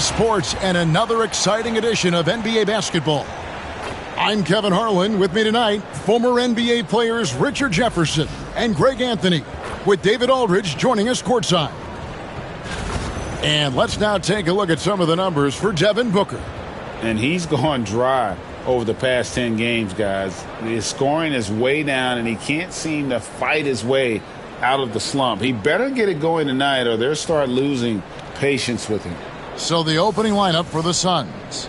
Sports and another exciting edition of NBA basketball. I'm Kevin Harlan. With me tonight, former NBA players Richard Jefferson and Greg Anthony, with David Aldridge joining us courtside. And let's now take a look at some of the numbers for Devin Booker. And he's gone dry over the past 10 games, guys. His scoring is way down, and he can't seem to fight his way out of the slump. He better get it going tonight, or they'll start losing patience with him. So the opening lineup for the Suns.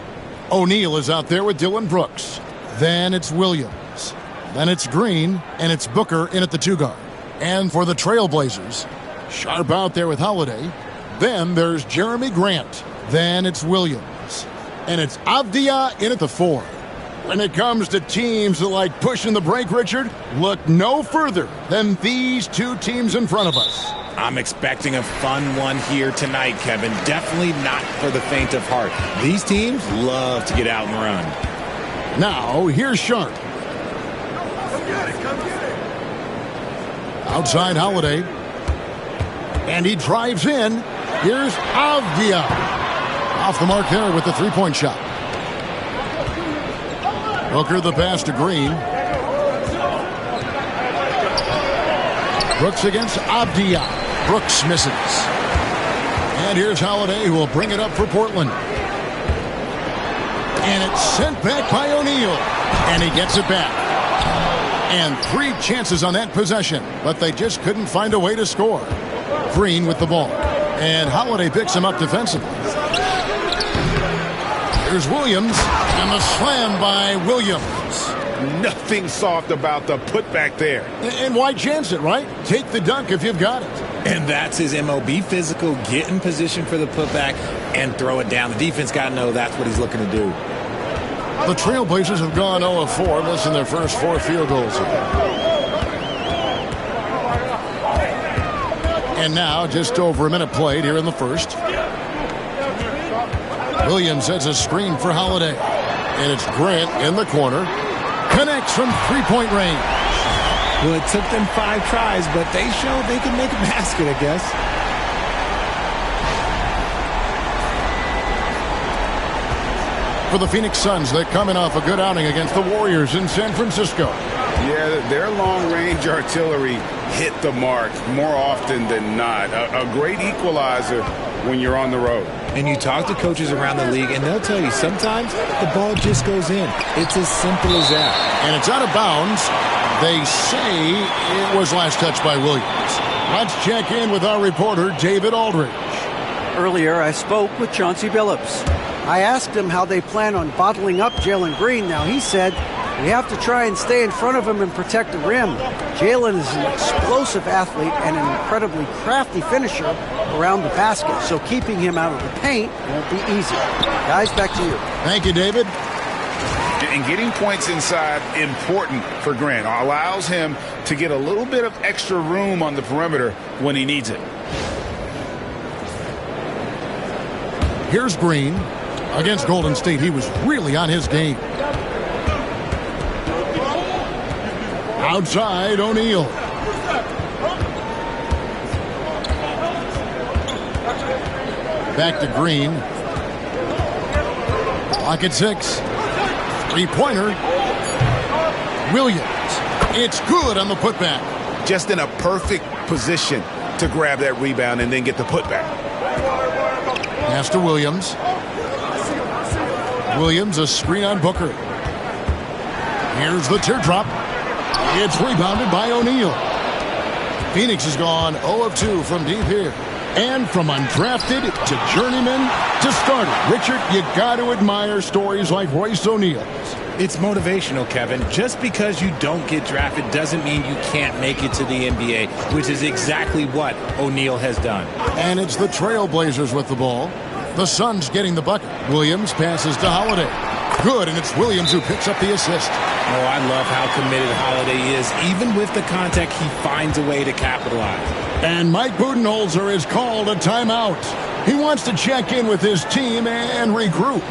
O'Neal is out there with Dylan Brooks. Then it's Williams. Then it's Green, and it's Booker in at the 2-guard. And for the Trailblazers, Sharp out there with Holiday. Then there's Jeremy Grant. Then it's Williams. And it's Avdia in at the 4. When it comes to teams that like pushing the break, Richard, look no further than these two teams in front of us. I'm expecting a fun one here tonight, Kevin. Definitely not for the faint of heart. These teams love to get out and run. Now, here's Sharp. Outside Holiday. And he drives in. Here's Avdia. Off the mark there with the three-point shot. Booker the pass to Green. Brooks against Avdia. Brooks misses. And here's Holiday, who will bring it up for Portland. And it's sent back by O'Neal. And he gets it back. And 3 chances on that possession, but they just couldn't find a way to score. Green with the ball. And Holiday picks him up defensively. Here's Williams. And the slam by Williams. Nothing soft about the putback there. And why chance it, right? Take the dunk if you've got it. And that's his MO. Be physical, get in position for the putback, and throw it down. The defense got to know that's what he's looking to do. The Trailblazers have gone 0 of 4, missing their first 4 field goals. And now, just over a minute played here in the first. Williams sets a screen for Holiday. And it's Grant in the corner. Connects from three-point range. Well, it took them 5 tries, but they showed they can make a basket, I guess. For the Phoenix Suns, they're coming off a good outing against the Warriors in San Francisco. Yeah, their long-range artillery hit the mark more often than not. A great equalizer when you're on the road. And you talk to coaches around the league, and they'll tell you sometimes the ball just goes in. It's as simple as that. And it's out of bounds. They say it was last touched by Williams. Let's check in with our reporter, David Aldridge. Earlier, I spoke with Chauncey Billups. I asked him how they plan on bottling up Jalen Green. Now, he said, we have to try and stay in front of him and protect the rim. Jalen is an explosive athlete and an incredibly crafty finisher around the basket, so keeping him out of the paint won't be easy. Guys, back to you. Thank you, David. And getting points inside, important for Grant. Allows him to get a little bit of extra room on the perimeter when he needs it. Here's Green. Against Golden State, he was really on his game. Outside, O'Neal. Back to Green. Clock at 6. Three-pointer. Williams. It's good on the putback. Just in a perfect position to grab that rebound and then get the putback. Pass to Williams. Williams, a screen on Booker. Here's the teardrop. It's rebounded by O'Neal. Phoenix has gone 0 of 2 from deep here. And from undrafted to journeyman to starter. Richard, you got to admire stories like Royce O'Neal's. It's motivational, Kevin. Just because you don't get drafted doesn't mean you can't make it to the NBA, which is exactly what O'Neal has done. And it's the Trailblazers with the ball. The Suns getting the bucket. Williams passes to Holiday. Good, and it's Williams who picks up the assist. Oh, I love how committed Holiday is. Even with the contact, he finds a way to capitalize. And Mike Budenholzer has called a timeout. He wants to check in with his team and regroup.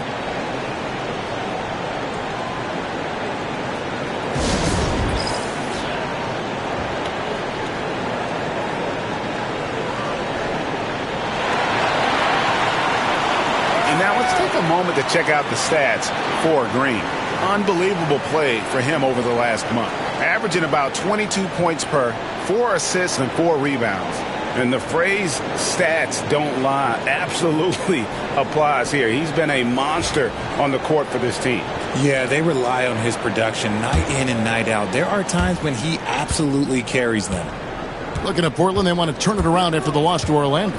And now let's take a moment to check out the stats for Green. Unbelievable play for him over the last month. Averaging about 22 points per, 4 assists and 4 rebounds. And the phrase stats don't lie absolutely applies here. He's been a monster on the court for this team. Yeah, they rely on his production night in and night out. There are times when he absolutely carries them. Looking at Portland, they want to turn it around after the loss to Orlando.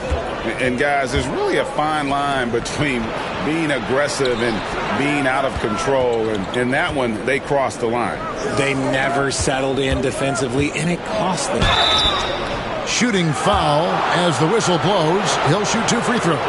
And guys, there's really a fine line between being aggressive and being out of control. And in that one, they crossed the line. They never settled in defensively, and it cost them. Shooting foul as the whistle blows. He'll shoot 2 free throws.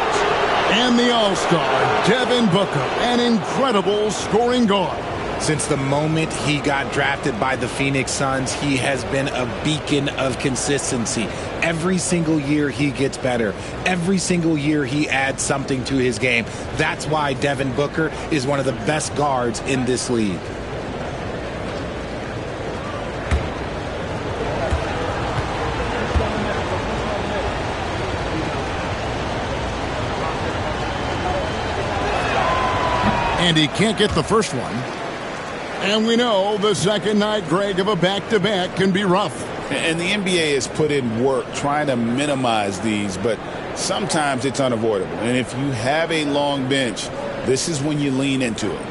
And the All-Star, Devin Booker, an incredible scoring guard. Since the moment he got drafted by the Phoenix Suns, he has been a beacon of consistency. Every single year he gets better. Every single year he adds something to his game. That's why Devin Booker is one of the best guards in this league. And he can't get the first one. And we know the second night, Greg, of a back-to-back can be rough. And the NBA has put in work trying to minimize these, but sometimes it's unavoidable. And if you have a long bench, this is when you lean into it.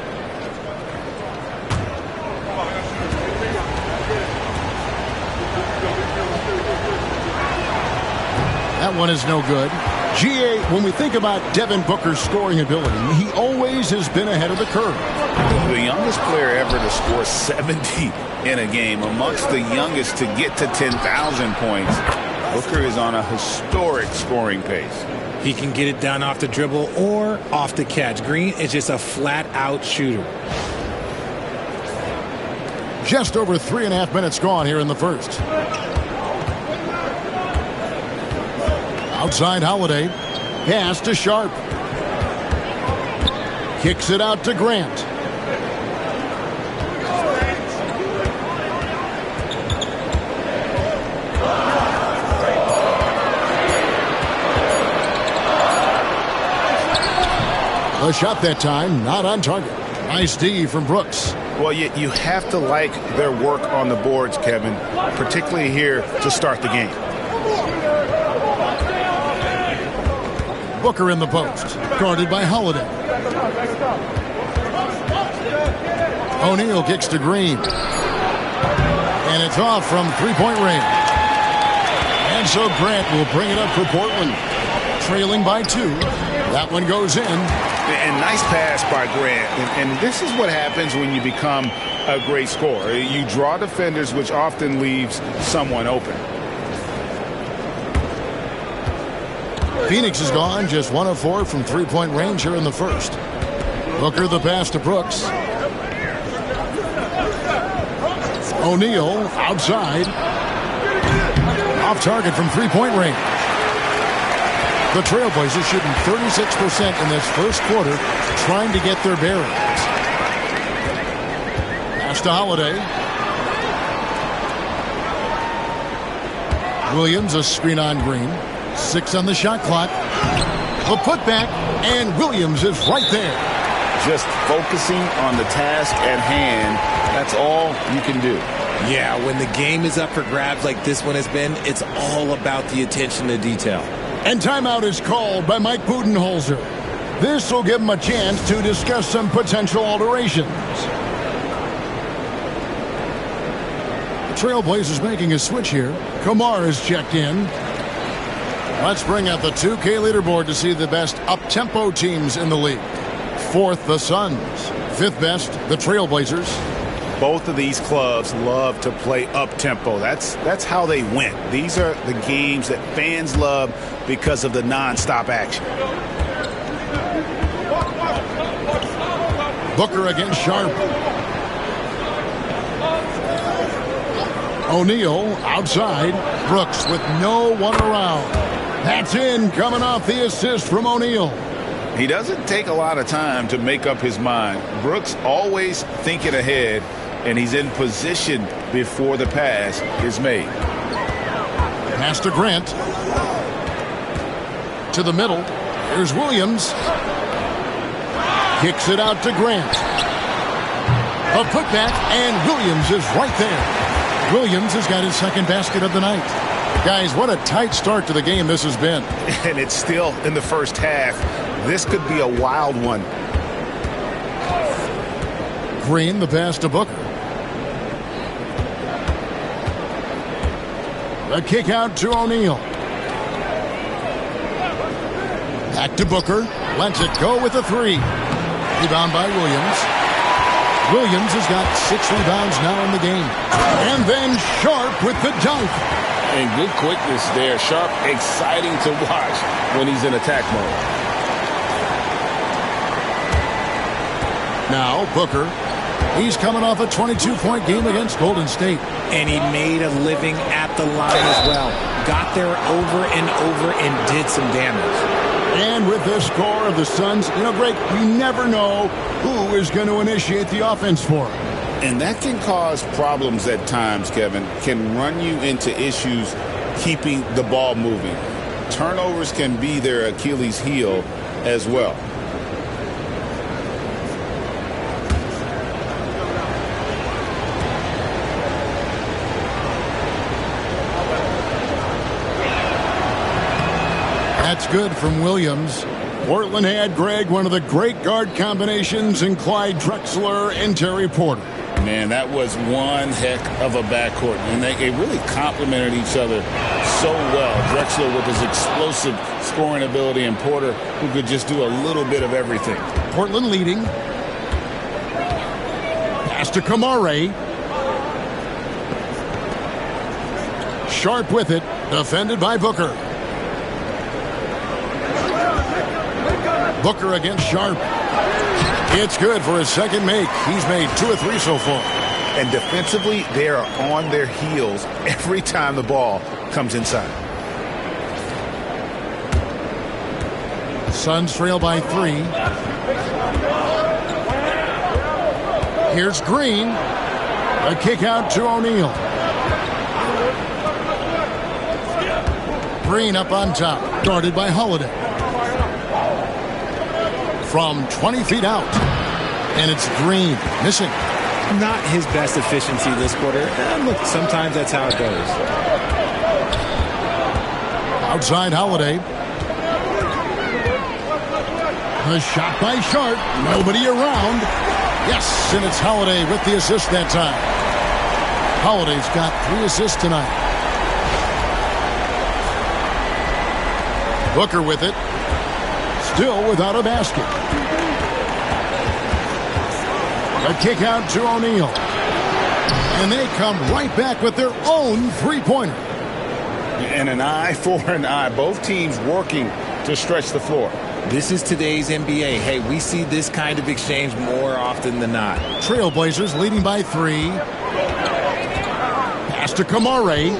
That one is no good. GA, when we think about Devin Booker's scoring ability, he always has been ahead of the curve. The youngest player ever to score 70 in a game, amongst the youngest to get to 10,000 points. Booker is on a historic scoring pace. He can get it done off the dribble or off the catch. Green is just a flat-out shooter. Just over 3.5 minutes gone here in the first. Outside Holiday. Pass to Sharp. Kicks it out to Grant. A shot that time, not on target. Nice D from Brooks. Well, you have to like their work on the boards, Kevin, particularly here to start the game. Booker in the post, guarded by Holiday. O'Neal kicks to Green. And it's off from three-point range. And so Grant will bring it up for Portland. Trailing by 2. That one goes in. And nice pass by Grant. And this is what happens when you become a great scorer. You draw defenders, which often leaves someone open. Phoenix is gone, just 1 of 4 from three-point range here in the first. Booker the pass to Brooks. O'Neal outside. Off target from three-point range. The Trailblazers shooting 36% in this first quarter, trying to get their bearings. Pass to Holiday. Williams, a screen on Green. 6 on the shot clock. The putback, and Williams is right there. Just focusing on the task at hand, that's all you can do. Yeah, when the game is up for grabs like this one has been, it's all about the attention to detail. And timeout is called by Mike Budenholzer. This will give him a chance to discuss some potential alterations. The Trailblazers making a switch here. Kamar is checked in. Let's bring out the 2K leaderboard to see the best up-tempo teams in the league. 4th, the Suns. 5th best, the Trailblazers. Both of these clubs love to play up-tempo. That's how they win. These are the games that fans love because of the non-stop action. Booker against Sharp. O'Neal outside. Brooks with no one around. That's in, coming off the assist from O'Neal. He doesn't take a lot of time to make up his mind. Brooks always thinking ahead, and he's in position before the pass is made. Pass to Grant. To the middle. Here's Williams. Kicks it out to Grant. A putback, and Williams is right there. Williams has got his second basket of the night. Guys, what a tight start to the game this has been. And it's still in the first half. This could be a wild one. Green, the pass to Booker. The kick out to O'Neal. Back to Booker. Lets it go with a three. Rebound by Williams. Williams has got 6 rebounds now in the game. And then Sharp with the dunk. And good quickness there. Sharp, exciting to watch when he's in attack mode. Now Booker. He's coming off a 22-point game against Golden State. And he made a living at the line as well. Got there over and over and did some damage. And with the score of the Suns, Greg, you never know who is going to initiate the offense for him. And that can cause problems at times, Kevin. Can run you into issues keeping the ball moving. Turnovers can be their Achilles heel as well. That's good from Williams. Portland had, Greg, one of the great guard combinations in Clyde Drexler and Terry Porter. Man, that was one heck of a backcourt. And they really complemented each other so well. Drexler with his explosive scoring ability and Porter who could just do a little bit of everything. Portland leading. Pass to Kamare. Sharp with it. Defended by Booker. Booker against Sharp. It's good for his second make. He's made 2 of 3 so far. And defensively, they are on their heels every time the ball comes inside. Suns trail by 3. Here's Green. A kick out to O'Neal. Green up on top. Guarded by Holiday. From 20 feet out. And it's Green. Missing. Not his best efficiency this quarter. And look, sometimes that's how it goes. Outside Holiday. A shot by Sharp. Nobody around. Yes, and it's Holiday with the assist that time. Holiday's got 3 assists tonight. Booker with it. Still without a basket. A kick out to O'Neal. And they come right back with their own three-pointer. And an eye for an eye. Both teams working to stretch the floor. This is today's NBA. Hey, we see this kind of exchange more often than not. Trailblazers leading by 3. Pass to Kamare.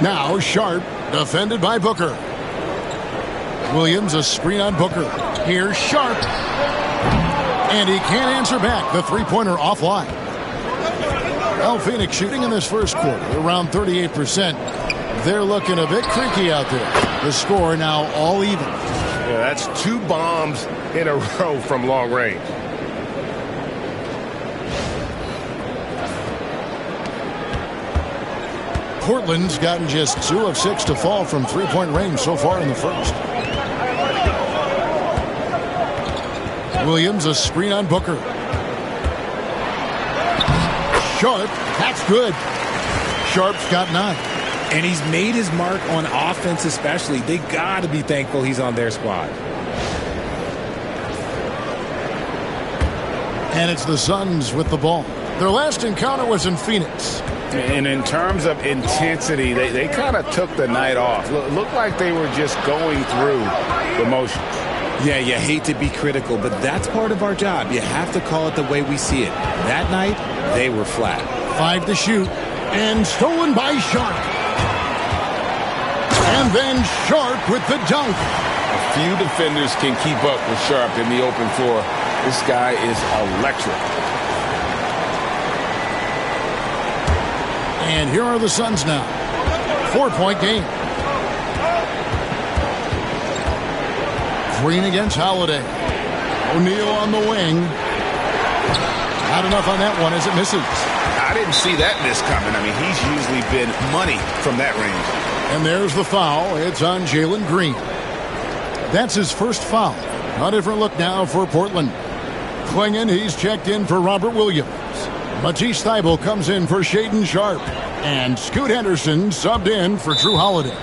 Now Sharp, defended by Booker. Williams, a screen on Booker. Here's Sharp. And he can't answer back. The three-pointer offline. Well, Phoenix shooting in this first quarter around 38%. They're looking a bit creaky out there. The score now all even. Yeah, that's 2 bombs in a row from long range. Portland's gotten just 2 of 6 to fall from three-point range so far in the first. Williams, a screen on Booker. Sharp, that's good. Sharp's got 9. And he's made his mark on offense especially. They got to be thankful he's on their squad. And it's the Suns with the ball. Their last encounter was in Phoenix. And in terms of intensity, they kind of took the night off. Looked like they were just going through the motions. Yeah, you hate to be critical, but that's part of our job. You have to call it the way we see it. That night, they were flat. 5 to shoot. And stolen by Sharp. And then Sharp with the dunk. A few defenders can keep up with Sharp in the open floor. This guy is electric. And here are the Suns now. 4-point game. Green against Holiday. O'Neal on the wing. Not enough on that one as it misses. I didn't see that miss coming. I mean, he's usually been money from that range. And there's the foul. It's on Jalen Green. That's his first foul. A different look now for Portland. Klingon, he's checked in for Robert Williams. Matisse Thybulle comes in for Shaedon Sharpe. And Scoot Henderson subbed in for Drew Holiday.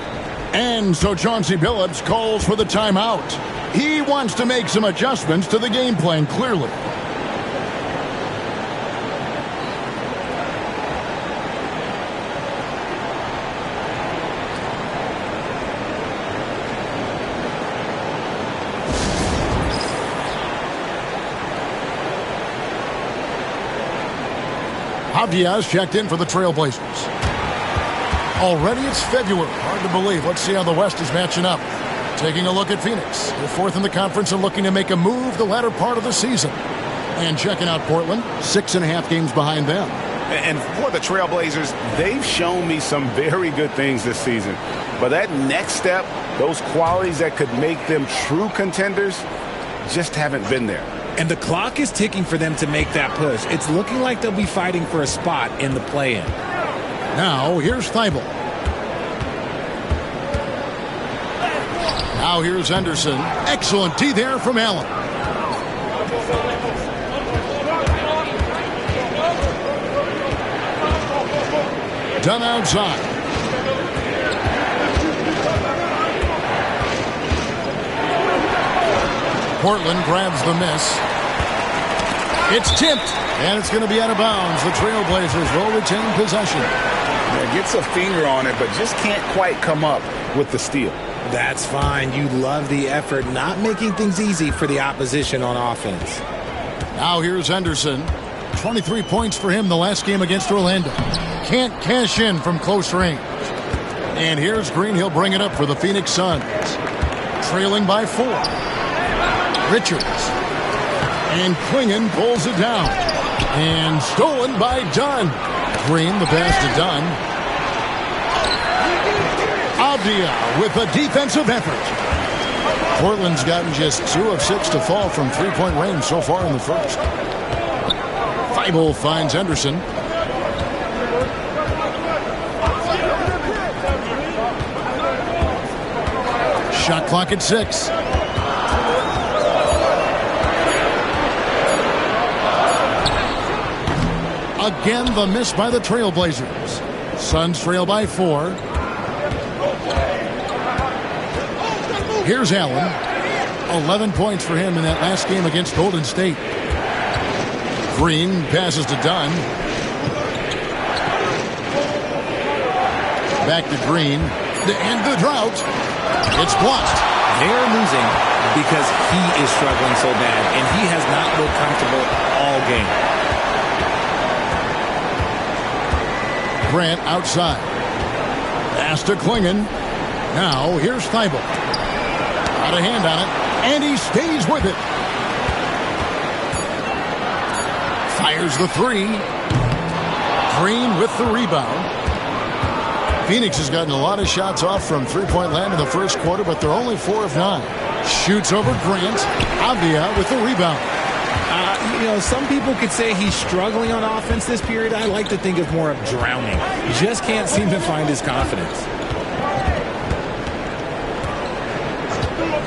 And so Chauncey Billups calls for the timeout. He wants to make some adjustments to the game plan, clearly. Diaz checked in for the Trailblazers. Already it's February. Hard to believe. Let's see how the West is matching up. Taking a look at Phoenix. They're fourth in the conference and looking to make a move the latter part of the season. And checking out Portland, 6.5 games behind them. And for the Trailblazers, they've shown me some very good things this season. But that next step, those qualities that could make them true contenders, just haven't been there. And the clock is ticking for them to make that push. It's looking like they'll be fighting for a spot in the play-in. Now, here's Thybulle. Now here's Henderson. Excellent D there from Allen. Done outside. Portland grabs the miss. It's tipped, and it's going to be out of bounds. The Trailblazers will retain possession. Yeah, gets a finger on it, but just can't quite come up with the steal. That's fine. You love the effort, not making things easy for the opposition on offense. Now here's Henderson. 23 points for him the last game against Orlando. Can't cash in from close range. And here's Green. He'll bring it up for the Phoenix Suns. Trailing by 4. Richards. And Klingon pulls it down. And stolen by Dunn. Green, the pass to Dunn. Avdia with a defensive effort. Portland's gotten just 2 of 6 to fall from three-point range so far in the first. Thybulle finds Henderson. Shot clock at 6. Again, the miss by the Trailblazers. Suns trail by 4. Here's Allen. 11 points for him in that last game against Golden State. Green passes to Dunn. Back to Green. To end the drought. It's blocked. They're losing because he is struggling so bad, and he has not looked comfortable all game. Grant outside. Pass to Klingon. Now here's Thybulle. Got a hand on it, and he stays with it. Fires the 3. Green with the rebound. Phoenix has gotten a lot of shots off from three-point land in the first quarter, but they're only 4 of 9. Shoots over Grant. Avdia with the rebound. Some people could say he's struggling on offense this period. I like to think of more of drowning. Just can't seem to find his confidence.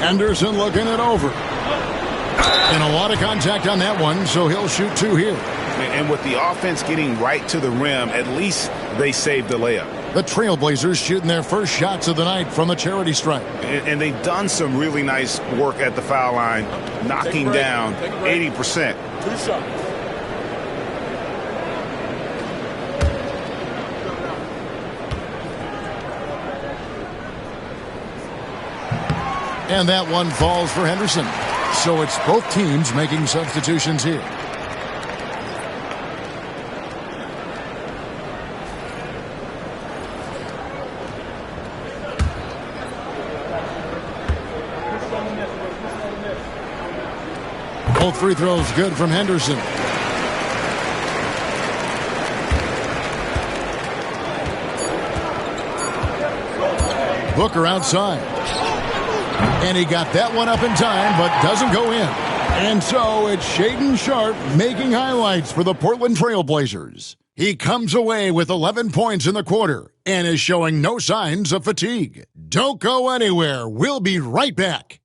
Henderson looking it over. And a lot of contact on that one, so he'll shoot 2 here. And with the offense getting right to the rim, at least they saved the layup. The Trailblazers shooting their first shots of the night from the charity stripe. And they've done some really nice work at the foul line, knocking down 80%. 2 shots. And that one falls for Henderson. So it's both teams making substitutions here. Both free throws good from Henderson. Booker outside. And he got that one up in time, but doesn't go in. And so it's Shaedon Sharpe making highlights for the Portland Trailblazers. He comes away with 11 points in the quarter and is showing no signs of fatigue. Don't go anywhere. We'll be right back.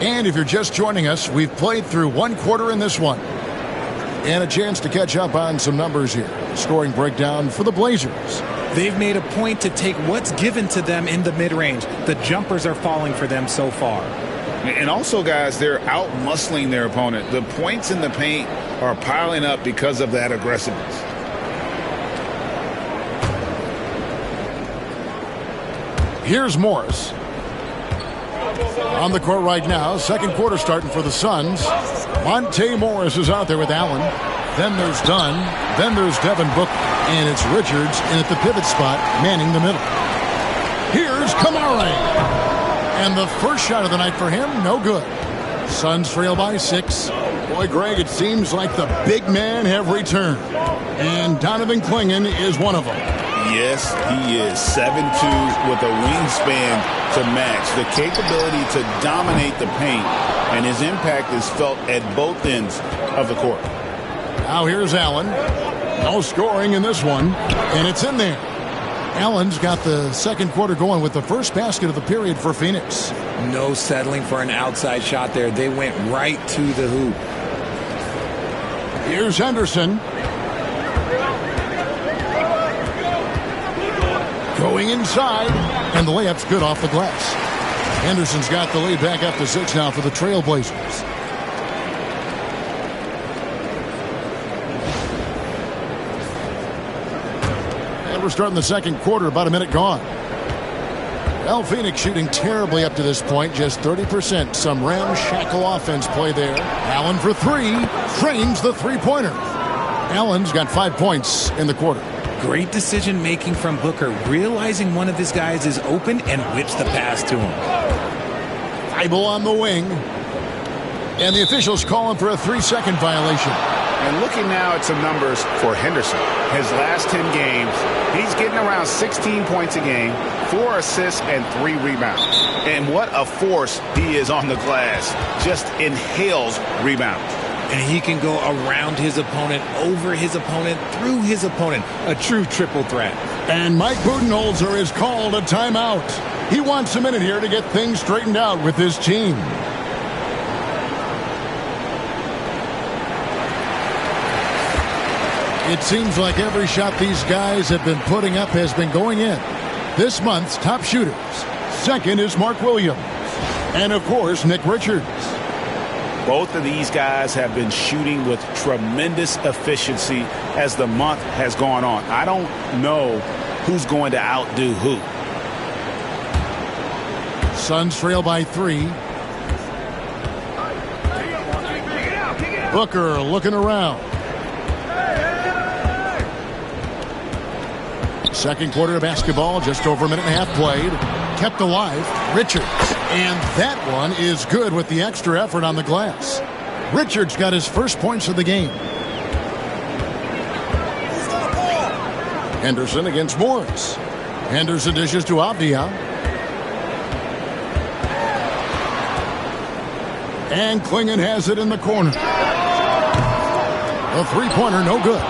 And if you're just joining us, we've played through one quarter in this one. And a chance to catch up on some numbers here. Scoring breakdown for the Blazers. They've made a point to take what's given to them in the mid-range. The jumpers are falling for them so far. And also, guys, they're out-muscling their opponent. The points in the paint are piling up because of that aggressiveness. Here's Morris. On the court right now, second quarter starting for the Suns. Monte Morris is out there with Allen. Then there's Dunn. Then there's Devin Booker. And it's Richards in at the pivot spot, manning the middle. Here's Kamara. And the first shot of the night for him, no good. Suns trail by 6. Boy, Greg, it seems like the big men have returned. And Donovan Clingan is one of them. Yes, he is 7'2" with a wingspan to match. The capability to dominate the paint, and his impact is felt at both ends of the court. Now here's Allen. No scoring in this one, and it's in there. Allen's got the second quarter going with the first basket of the period for Phoenix. No settling for an outside shot there. They went right to the hoop. Here's Henderson. Going inside, and the layup's good off the glass. Henderson's got the lead back up to 6 now for the Trailblazers. And we're starting the second quarter, about a minute gone. Well, Phoenix shooting terribly up to this point, just 30%. Some ramshackle offense play there. Allen for 3, trains the three-pointer. Allen's got 5 points in the quarter. Great decision-making from Booker, realizing one of his guys is open and whips the pass to him. Thibault on the wing. And the officials calling for a 3-second violation. And looking now at some numbers for Henderson. His last 10 games, he's getting around 16 points a game, 4 assists, and 3 rebounds. And what a force he is on the glass. Just inhales rebounds. And he can go around his opponent, over his opponent, through his opponent. A true triple threat. And Mike Budenholzer is called a timeout. He wants a minute here to get things straightened out with his team. It seems like every shot these guys have been putting up has been going in. This month's top shooters. Second is Mark Williams. And, of course, Nick Richards. Both of these guys have been shooting with tremendous efficiency as the month has gone on. I don't know who's going to outdo who. Suns trail by 3. Booker looking around. Second quarter of basketball, just over a minute and a half played. Kept alive, Richards. And that one is good with the extra effort on the glass. Richards got his first points of the game. Henderson against Morris. Henderson dishes to Avdia. And Clingan has it in the corner. A three-pointer, no good.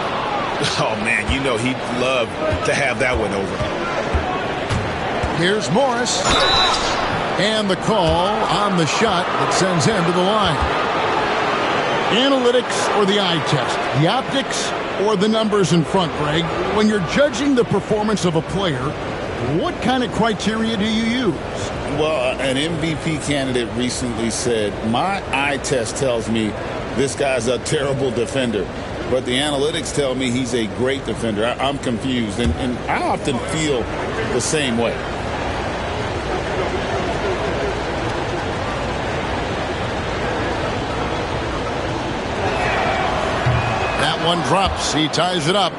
Oh, man, you know he'd love to have that one over. Here's Morris. And the call on the shot that sends him to the line. Analytics or the eye test? The optics or the numbers in front, Greg? When you're judging the performance of a player, what kind of criteria do you use? Well, an MVP candidate recently said, my eye test tells me this guy's a terrible defender. But the analytics tell me he's a great defender. I'm confused, and I often feel the same way. That one drops. He ties it up.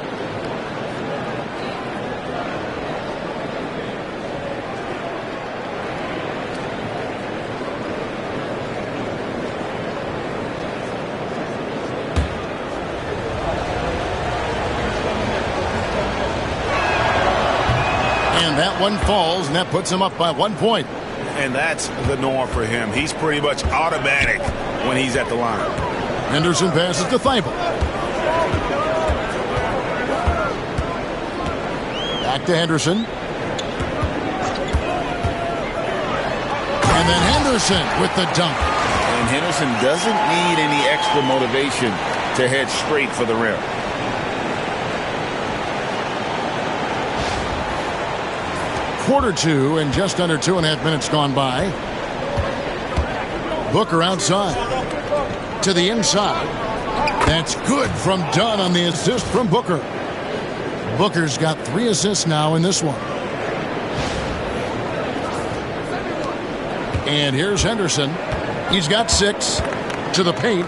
that one falls, and that puts him up by 1 point. And that's the norm for him. He's pretty much automatic when he's at the line. Henderson passes to Thibault. Back to Henderson. And then Henderson with the dunk. And Henderson doesn't need any extra motivation to head straight for the rim. Quarter two and just under 2.5 minutes gone by. Booker outside. To the inside. That's good from Dunn on the assist from Booker. Booker's got 3 assists now in this one. And here's Henderson. He's got 6 to the paint.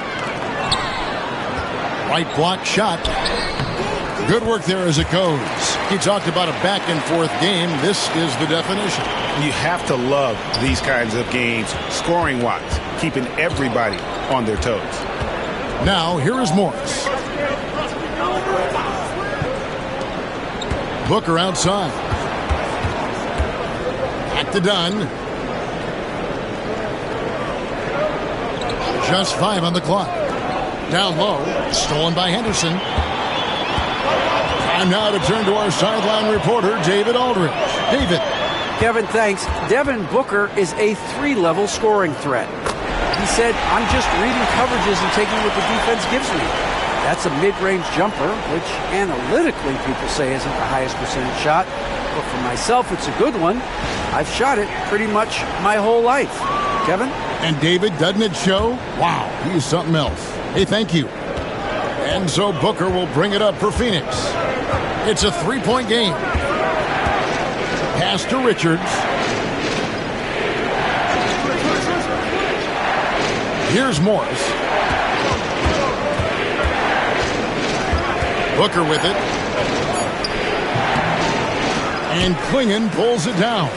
Right block shot. Good work there as it goes. He talked about a back-and-forth game. This is the definition. You have to love these kinds of games, scoring-wise, keeping everybody on their toes. Now, here is Morris. Booker outside. Back to Dunn. Just 5 on the clock. Down low. Stolen by Henderson. Time now to turn to our sideline reporter, David Aldridge. David. Kevin, thanks. Devin Booker is a 3-level scoring threat. He said, I'm just reading coverages and taking what the defense gives me. That's a mid-range jumper, which analytically people say isn't the highest percentage shot. But for myself, it's a good one. I've shot it pretty much my whole life. Kevin? And David, doesn't it show? Wow, he's something else. Hey, thank you. And so Booker will bring it up for Phoenix. It's a 3-point game. Pass to Richards. Here's Morris. Booker with it. And Klingon pulls it down.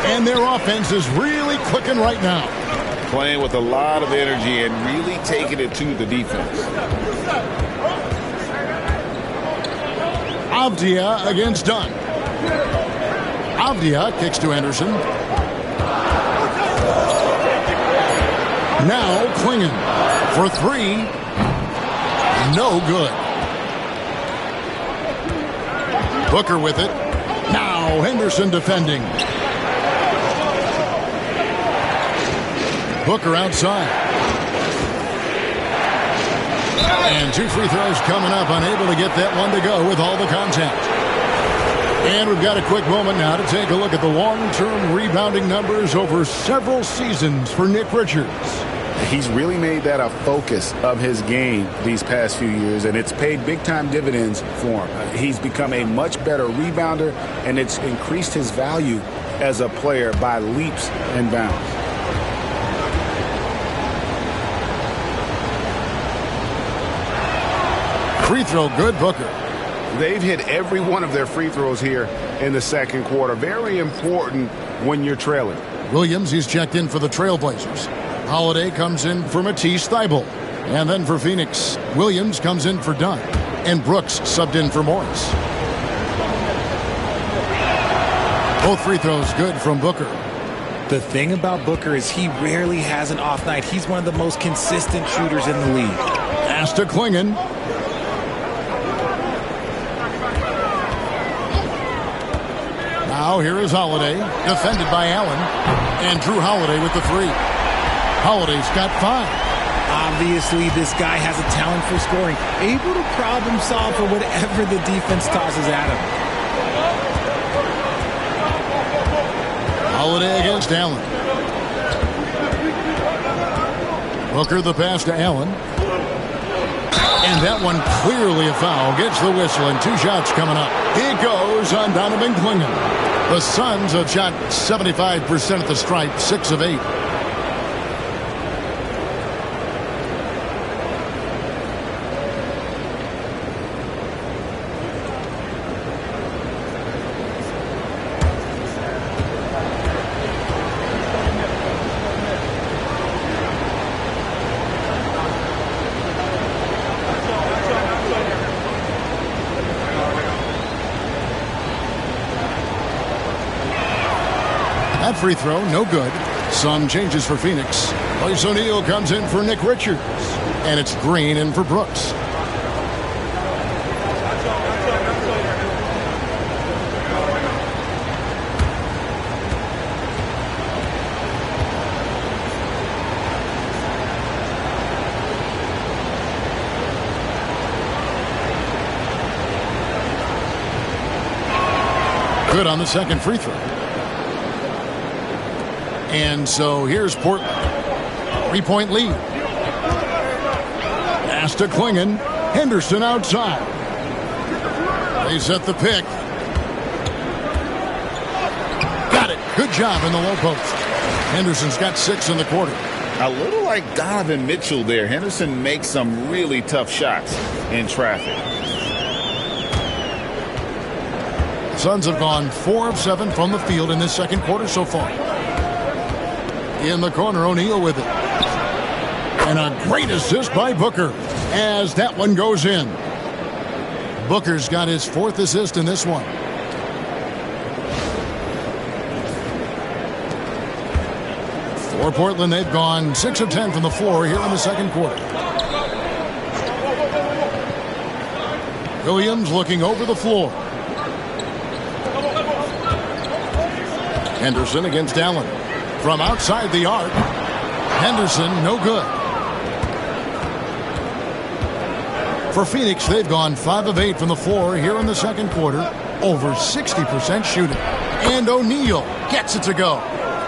And their offense is really clicking right now. Playing with a lot of energy and really taking it to the defense. Avdia against Dunn. Avdia kicks to Henderson. Now Klingon for 3. No good. Booker with it. Now Henderson defending. Booker outside. And 2 free throws coming up, unable to get that one to go with all the contact. And we've got a quick moment now to take a look at the long-term rebounding numbers over several seasons for Nick Richards. He's really made that a focus of his game these past few years, and it's paid big-time dividends for him. He's become a much better rebounder, and it's increased his value as a player by leaps and bounds. Free throw good, Booker. They've hit every one of their free throws here in the second quarter. Very important when you're trailing. Williams, he's checked in for the Trailblazers. Holiday comes in for Matisse Thybulle. And then for Phoenix, Williams comes in for Dunn. And Brooks subbed in for Morris. Both free throws good from Booker. The thing about Booker is he rarely has an off night. He's one of the most consistent shooters in the league. Pass to Klingon. Now here is Holiday, defended by Allen. And Drew Holiday with the 3. Holiday's got 5. Obviously, this guy has a talent for scoring, able to problem solve for whatever the defense tosses at him. Holiday against Allen. Booker the pass to Allen. And that one clearly a foul. Gets the whistle and 2 shots coming up. It goes on Donovan Klingon. The Suns have shot 75% at the stripe, 6 of 8. That free throw, no good. Some changes for Phoenix. Royce O'Neal comes in for Nick Richards. And it's Green in for Brooks. Good on the second free throw. And so here's Portland. 3-point lead. Pass to Klingon. Henderson outside. They set the pick. Got it. Good job in the low post. Henderson's got 6 in the quarter. A little like Donovan Mitchell there. Henderson makes some really tough shots in traffic. Suns have gone 4 of 7 from the field in this second quarter so far. In the corner, O'Neal with it. And a great assist by Booker as that one goes in. Booker's got his 4th assist in this one. For Portland, they've gone 6 of 10 from the floor here in the second quarter. Williams looking over the floor. Henderson against Allen. From outside the arc. Henderson, no good. For Phoenix, they've gone 5 of 8 from the floor here in the second quarter. Over 60% shooting. And O'Neal gets it to go.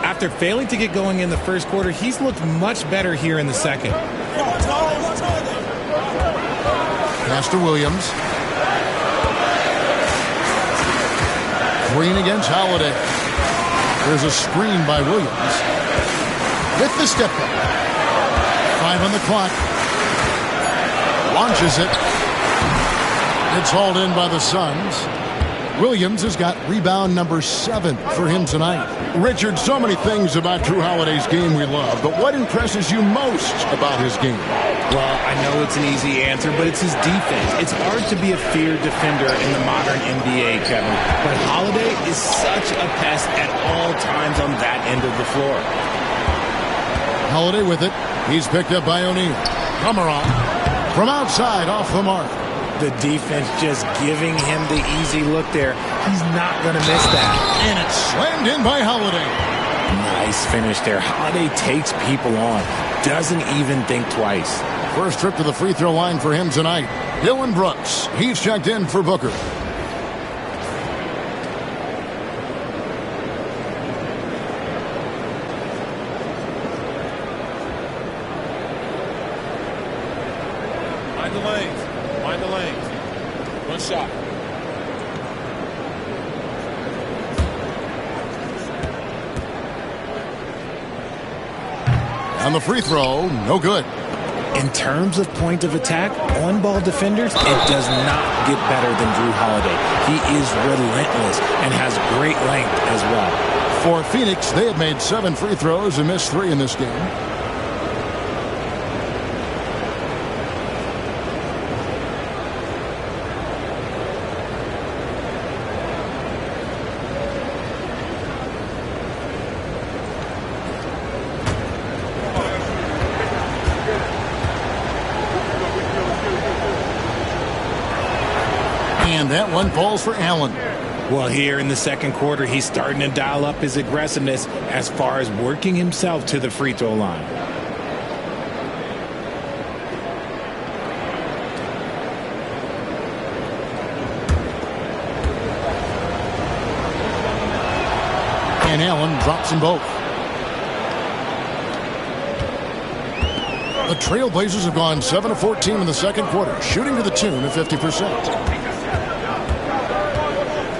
After failing to get going in the first quarter, he's looked much better here in the second. Pass to Williams. Green against Holiday. There's a screen by Williams. With the step back. 5 on the clock. Launches it. It's hauled in by the Suns. Williams has got rebound number 7 for him tonight. Richard, so many things about Drew Holiday's game we love, but what impresses you most about his game? Well, I know it's an easy answer, but it's his defense. It's hard to be a feared defender in the modern NBA, Kevin. But Holiday is such a pest at all times on that end of the floor. Holiday with it. He's picked up by O'Neal. Cameron from outside off the mark. The defense just giving him the easy look there. He's not going to miss that. And it's slammed in by Holiday. Nice finish there. Holiday takes people on. Doesn't even think twice. First trip to the free throw line for him tonight. Dylan Brooks. He's checked in for Booker. Mind the lanes. Mind the lanes. One shot. On the free throw, no good. In terms of point of attack, on-ball defenders, it does not get better than Drew Holiday. He is relentless and has great length as well. For Phoenix, they have made 7 free throws and missed 3 in this game. And that one falls for Allen. Well, here in the second quarter, he's starting to dial up his aggressiveness as far as working himself to the free throw line. And Allen drops them both. The Trailblazers have gone 7 of 14 in the second quarter, shooting to the tune of 50%.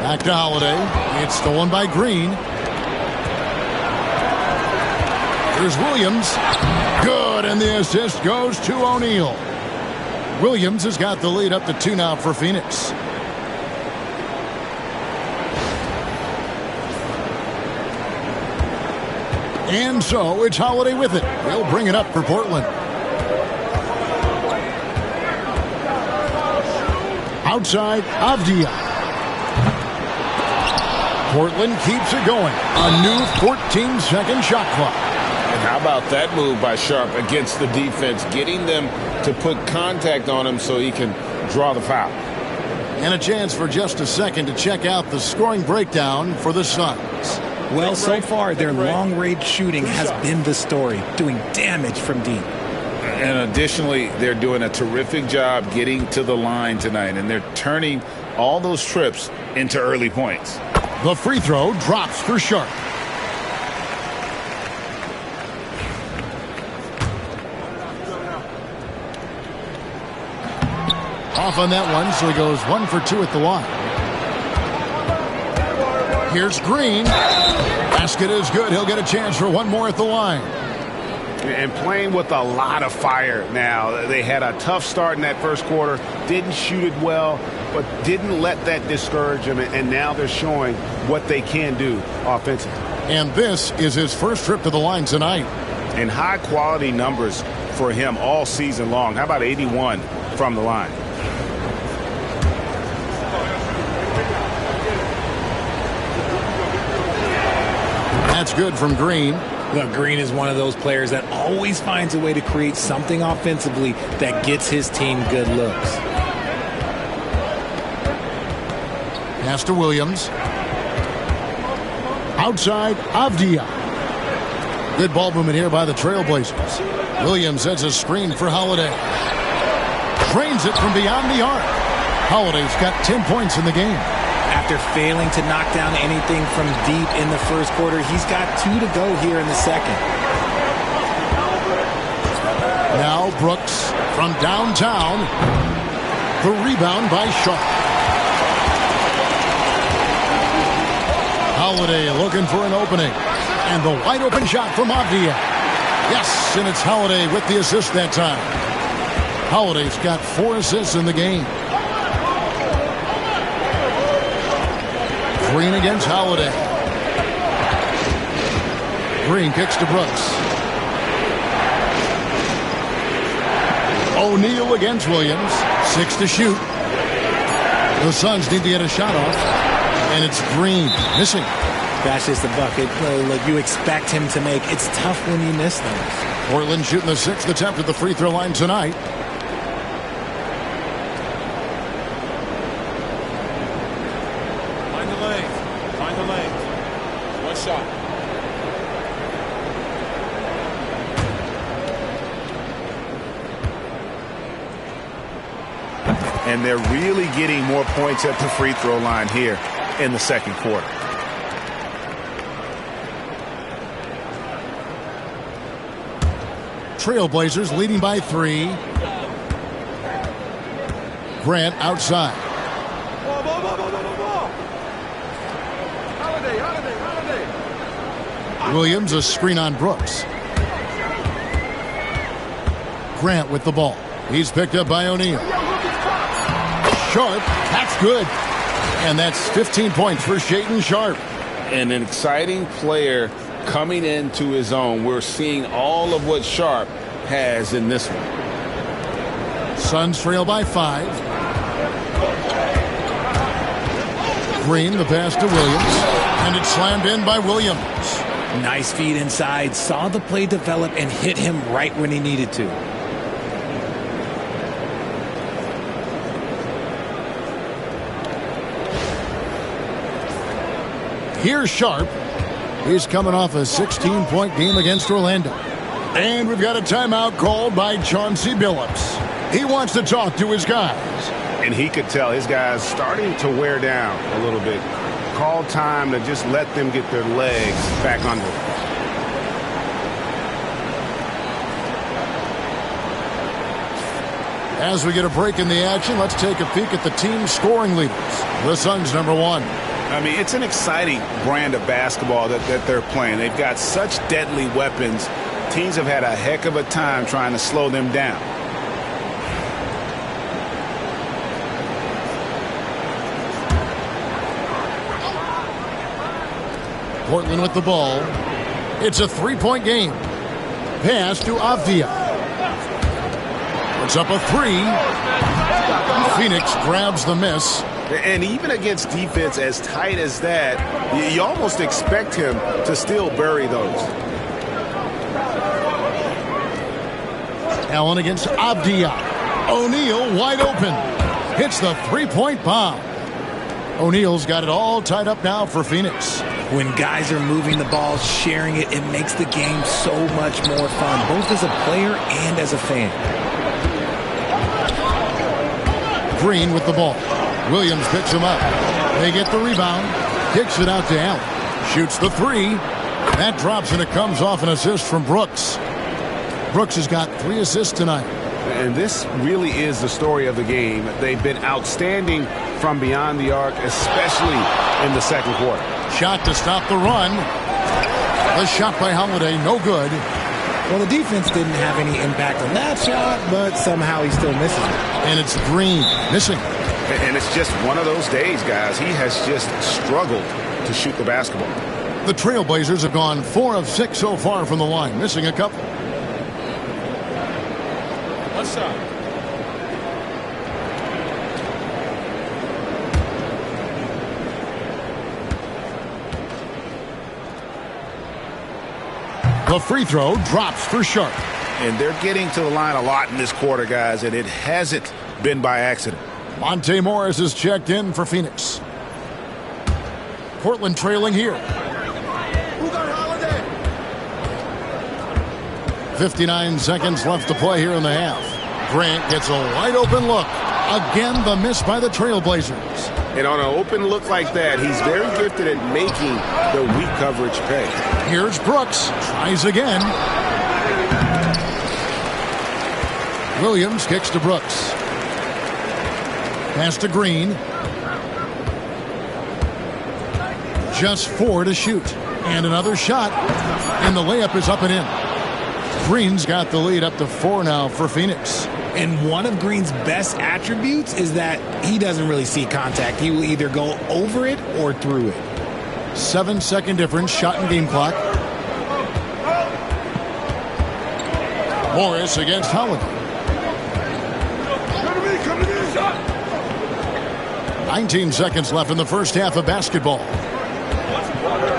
Back to Holiday. It's stolen by Green. Here's Williams. Good, and the assist goes to O'Neal. Williams has got the lead up to 2 now for Phoenix. And so it's Holiday with it. He'll bring it up for Portland. Outside, Avdia. Portland keeps it going. A new 14-second shot clock. And how about that move by Sharp against the defense, getting them to put contact on him so he can draw the foul. And a chance for just a second to check out the scoring breakdown for the Suns. Well, so far, their long-range shooting has been the story, doing damage from deep. And additionally, they're doing a terrific job getting to the line tonight, and they're turning all those trips into early points. The free throw drops for Sharp. Off on that one, so he goes 1 for 2 at the line. Here's Green. Basket is good. He'll get a chance for one more at the line. And playing with a lot of fire now. They had a tough start in that first quarter. Didn't shoot it well, but didn't let that discourage them. And now they're showing what they can do offensively. And this is his first trip to the line tonight. And high-quality numbers for him all season long. How about 81 from the line? That's good from Green. Look, Green is one of those players that always finds a way to create something offensively that gets his team good looks. Pass to Williams. Outside, Avdia. Good ball movement here by the Trailblazers. Williams sets a screen for Holiday. Drains it from beyond the arc. Holiday's got 10 points in the game. After failing to knock down anything from deep in the first quarter, he's got 2 to go here in the second. Now Brooks from downtown. The rebound by Sharp. Holiday looking for an opening. And the wide open shot from Avdia. Yes, and it's Holiday with the assist that time. Holiday's got 4 assists in the game. Green against Holiday. Green kicks to Brooks. O'Neal against Williams. 6 to shoot. The Suns need to get a shot off. And it's Green missing. That's just the bucket look you expect him to make. It's tough when you miss them. Portland shooting the 6th attempt at the free throw line tonight. Find the lanes. Find the lanes. One shot. And they're really getting more points at the free throw line here in the second quarter. Trailblazers leading by 3. Grant outside. Williams a screen on Brooks. Grant with the ball. He's picked up by O'Neal. Sharp, that's good. And that's 15 points for Shaedon Sharp. And an exciting player coming into his own. We're seeing all of what Sharp has in this one. Suns trail by 5. Green, the pass to Williams. And it's slammed in by Williams. Nice feed inside. Saw the play develop and hit him right when he needed to. Here's Sharp. He's coming off a 16-point game against Orlando. And we've got a timeout called by Chauncey Billups. He wants to talk to his guys. And he could tell his guys starting to wear down a little bit. Call time to just let them get their legs back under them. As we get a break in the action, let's take a peek at the team's scoring leaders. The Suns, number 1. I mean, it's an exciting brand of basketball that they're playing. They've got such deadly weapons. Teams have had a heck of a time trying to slow them down. Portland with the ball. It's a 3-point game. Pass to Avdia. It's up a 3. Phoenix grabs the miss, And even against defense as tight as that, you almost expect him to still bury those. Allen against Abdiya. O'Neal wide open. Hits the three-point bomb. O'Neal's got it all tied up now for Phoenix. When guys are moving the ball, sharing it, it makes the game so much more fun, both as a player and as a fan. Green with the ball. Williams picks him up. They get the rebound. Kicks it out to Allen. Shoots the three. That drops and it comes off an assist from Brooks. Brooks has got 3 assists tonight. And this really is the story of the game. They've been outstanding from beyond the arc, especially in the second quarter. Shot to stop the run. The shot by Holiday, no good. Well, the defense didn't have any impact on that shot, but somehow he still misses it. And it's Green missing. And it's just one of those days, guys. He has just struggled to shoot the basketball. The Trailblazers have gone 4 of 6 so far from the line, missing a couple. What's up? The free throw drops for Sharp. And they're getting to the line a lot in this quarter, guys, and it hasn't been by accident. Monte Morris is checked in for Phoenix. Portland trailing here. Who got Holiday? 59 seconds left to play here in the half. Grant gets a wide open look. Again, the miss by the Trailblazers. And on an open look like that, he's very gifted at making the weak coverage pay. Here's Brooks. Tries again. Williams kicks to Brooks. Pass to Green. Just 4 to shoot. And another shot. And the layup is up and in. Green's got the lead up to 4 now for Phoenix. And one of Green's best attributes is that he doesn't really see contact. He will either go over it or through it. 7-second difference, shot and game clock. Morris against Holiday. Come to me, shot. 19 seconds left in the first half of basketball.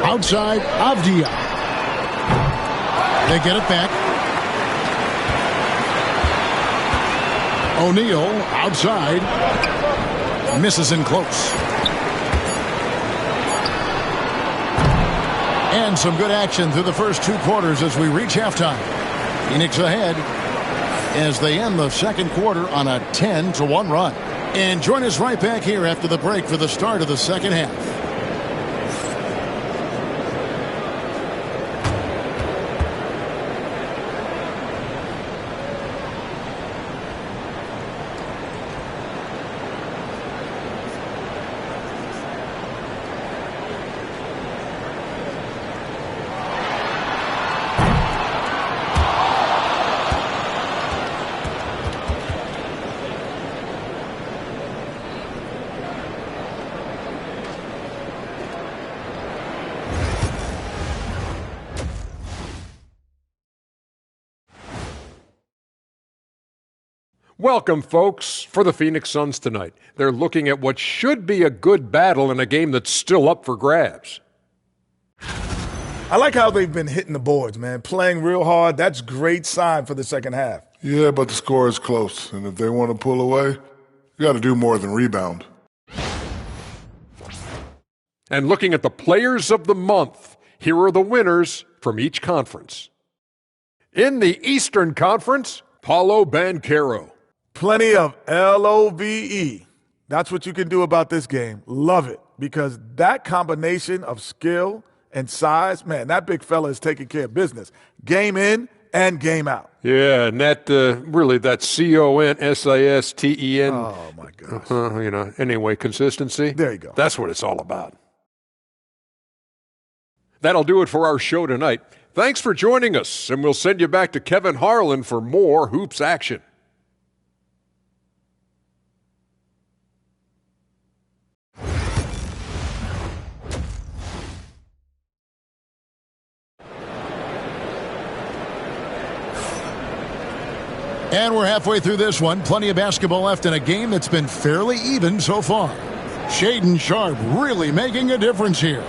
Outside, Avdia. They get it back. O'Neal outside. Misses in close. And some good action through the first 2 quarters as we reach halftime. Phoenix ahead as they end the second quarter on a 10-1 run. And join us right back here after the break for the start of the second half. Welcome, folks, for the Phoenix Suns tonight. They're looking at what should be a good battle in a game that's still up for grabs. I like how they've been hitting the boards, man. Playing real hard. That's great sign for the second half. Yeah, but the score is close, and if they want to pull away, you got to do more than rebound. And looking at the players of the month, here are the winners from each conference. In the Eastern Conference, Paolo Banchero. Plenty of LOVE. That's what you can do about this game. Love it, because that combination of skill and size, man, that big fella is taking care of business. Game in and game out. Yeah, and that really, that CONSISTEN. Oh, my gosh. Anyway, consistency. There you go. That's what it's all about. That'll do it for our show tonight. Thanks for joining us, and we'll send you back to Kevin Harlan for more hoops action. And we're halfway through this one. Plenty of basketball left in a game that's been fairly even so far. Shaden Sharp really making a difference here.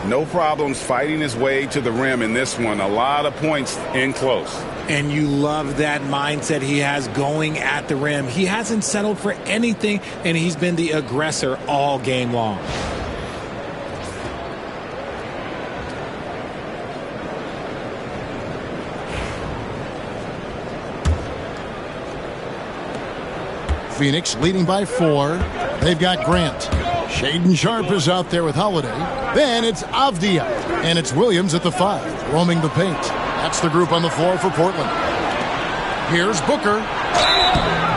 No problems fighting his way to the rim in this one. A lot of points in close. And you love that mindset he has going at the rim. He hasn't settled for anything, and he's been the aggressor all game long. Phoenix leading by 4. They've got Grant. Shaden Sharp is out there with Holiday. Then it's Avdia. And it's Williams at the 5, roaming the paint. That's the group on the floor for Portland. Here's Booker.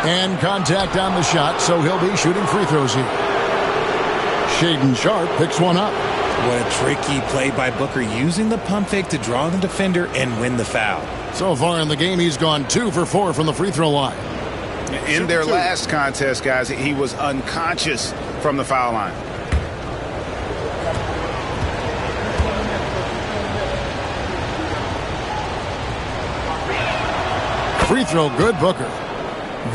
And contact on the shot, so he'll be shooting free throws here. Shaden Sharp picks one up. What a tricky play by Booker, using the pump fake to draw the defender and win the foul. So far in the game, he's gone 2 for 4 from the free throw line. In their last contest, guys, he was unconscious from the foul line. Free throw good, Booker.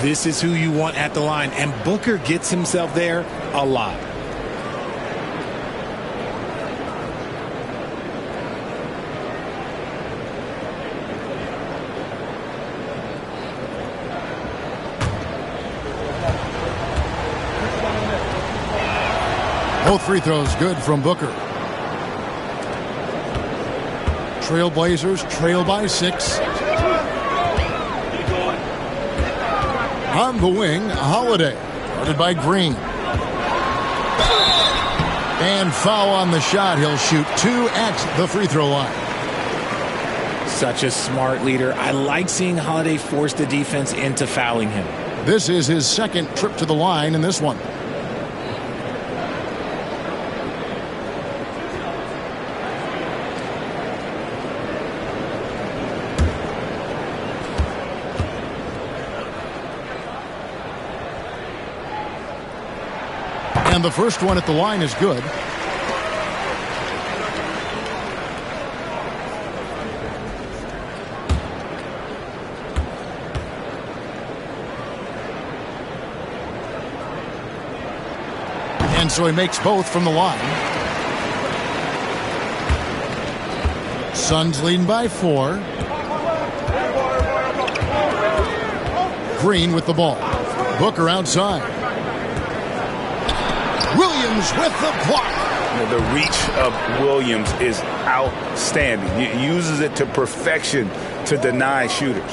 This is who you want at the line, and Booker gets himself there a lot. Both free throws good from Booker. Trailblazers trail by 6. On the wing, Holiday, guarded by Green. And foul on the shot. He'll shoot 2 at the free throw line. Such a smart leader. I like seeing Holiday force the defense into fouling him. This is his second trip to the line in this one. And the first one at the line is good. And so he makes both from the line. Suns leading by 4. Green with the ball. Booker outside. Williams with the block. The reach of Williams is outstanding. He uses it to perfection to deny shooters.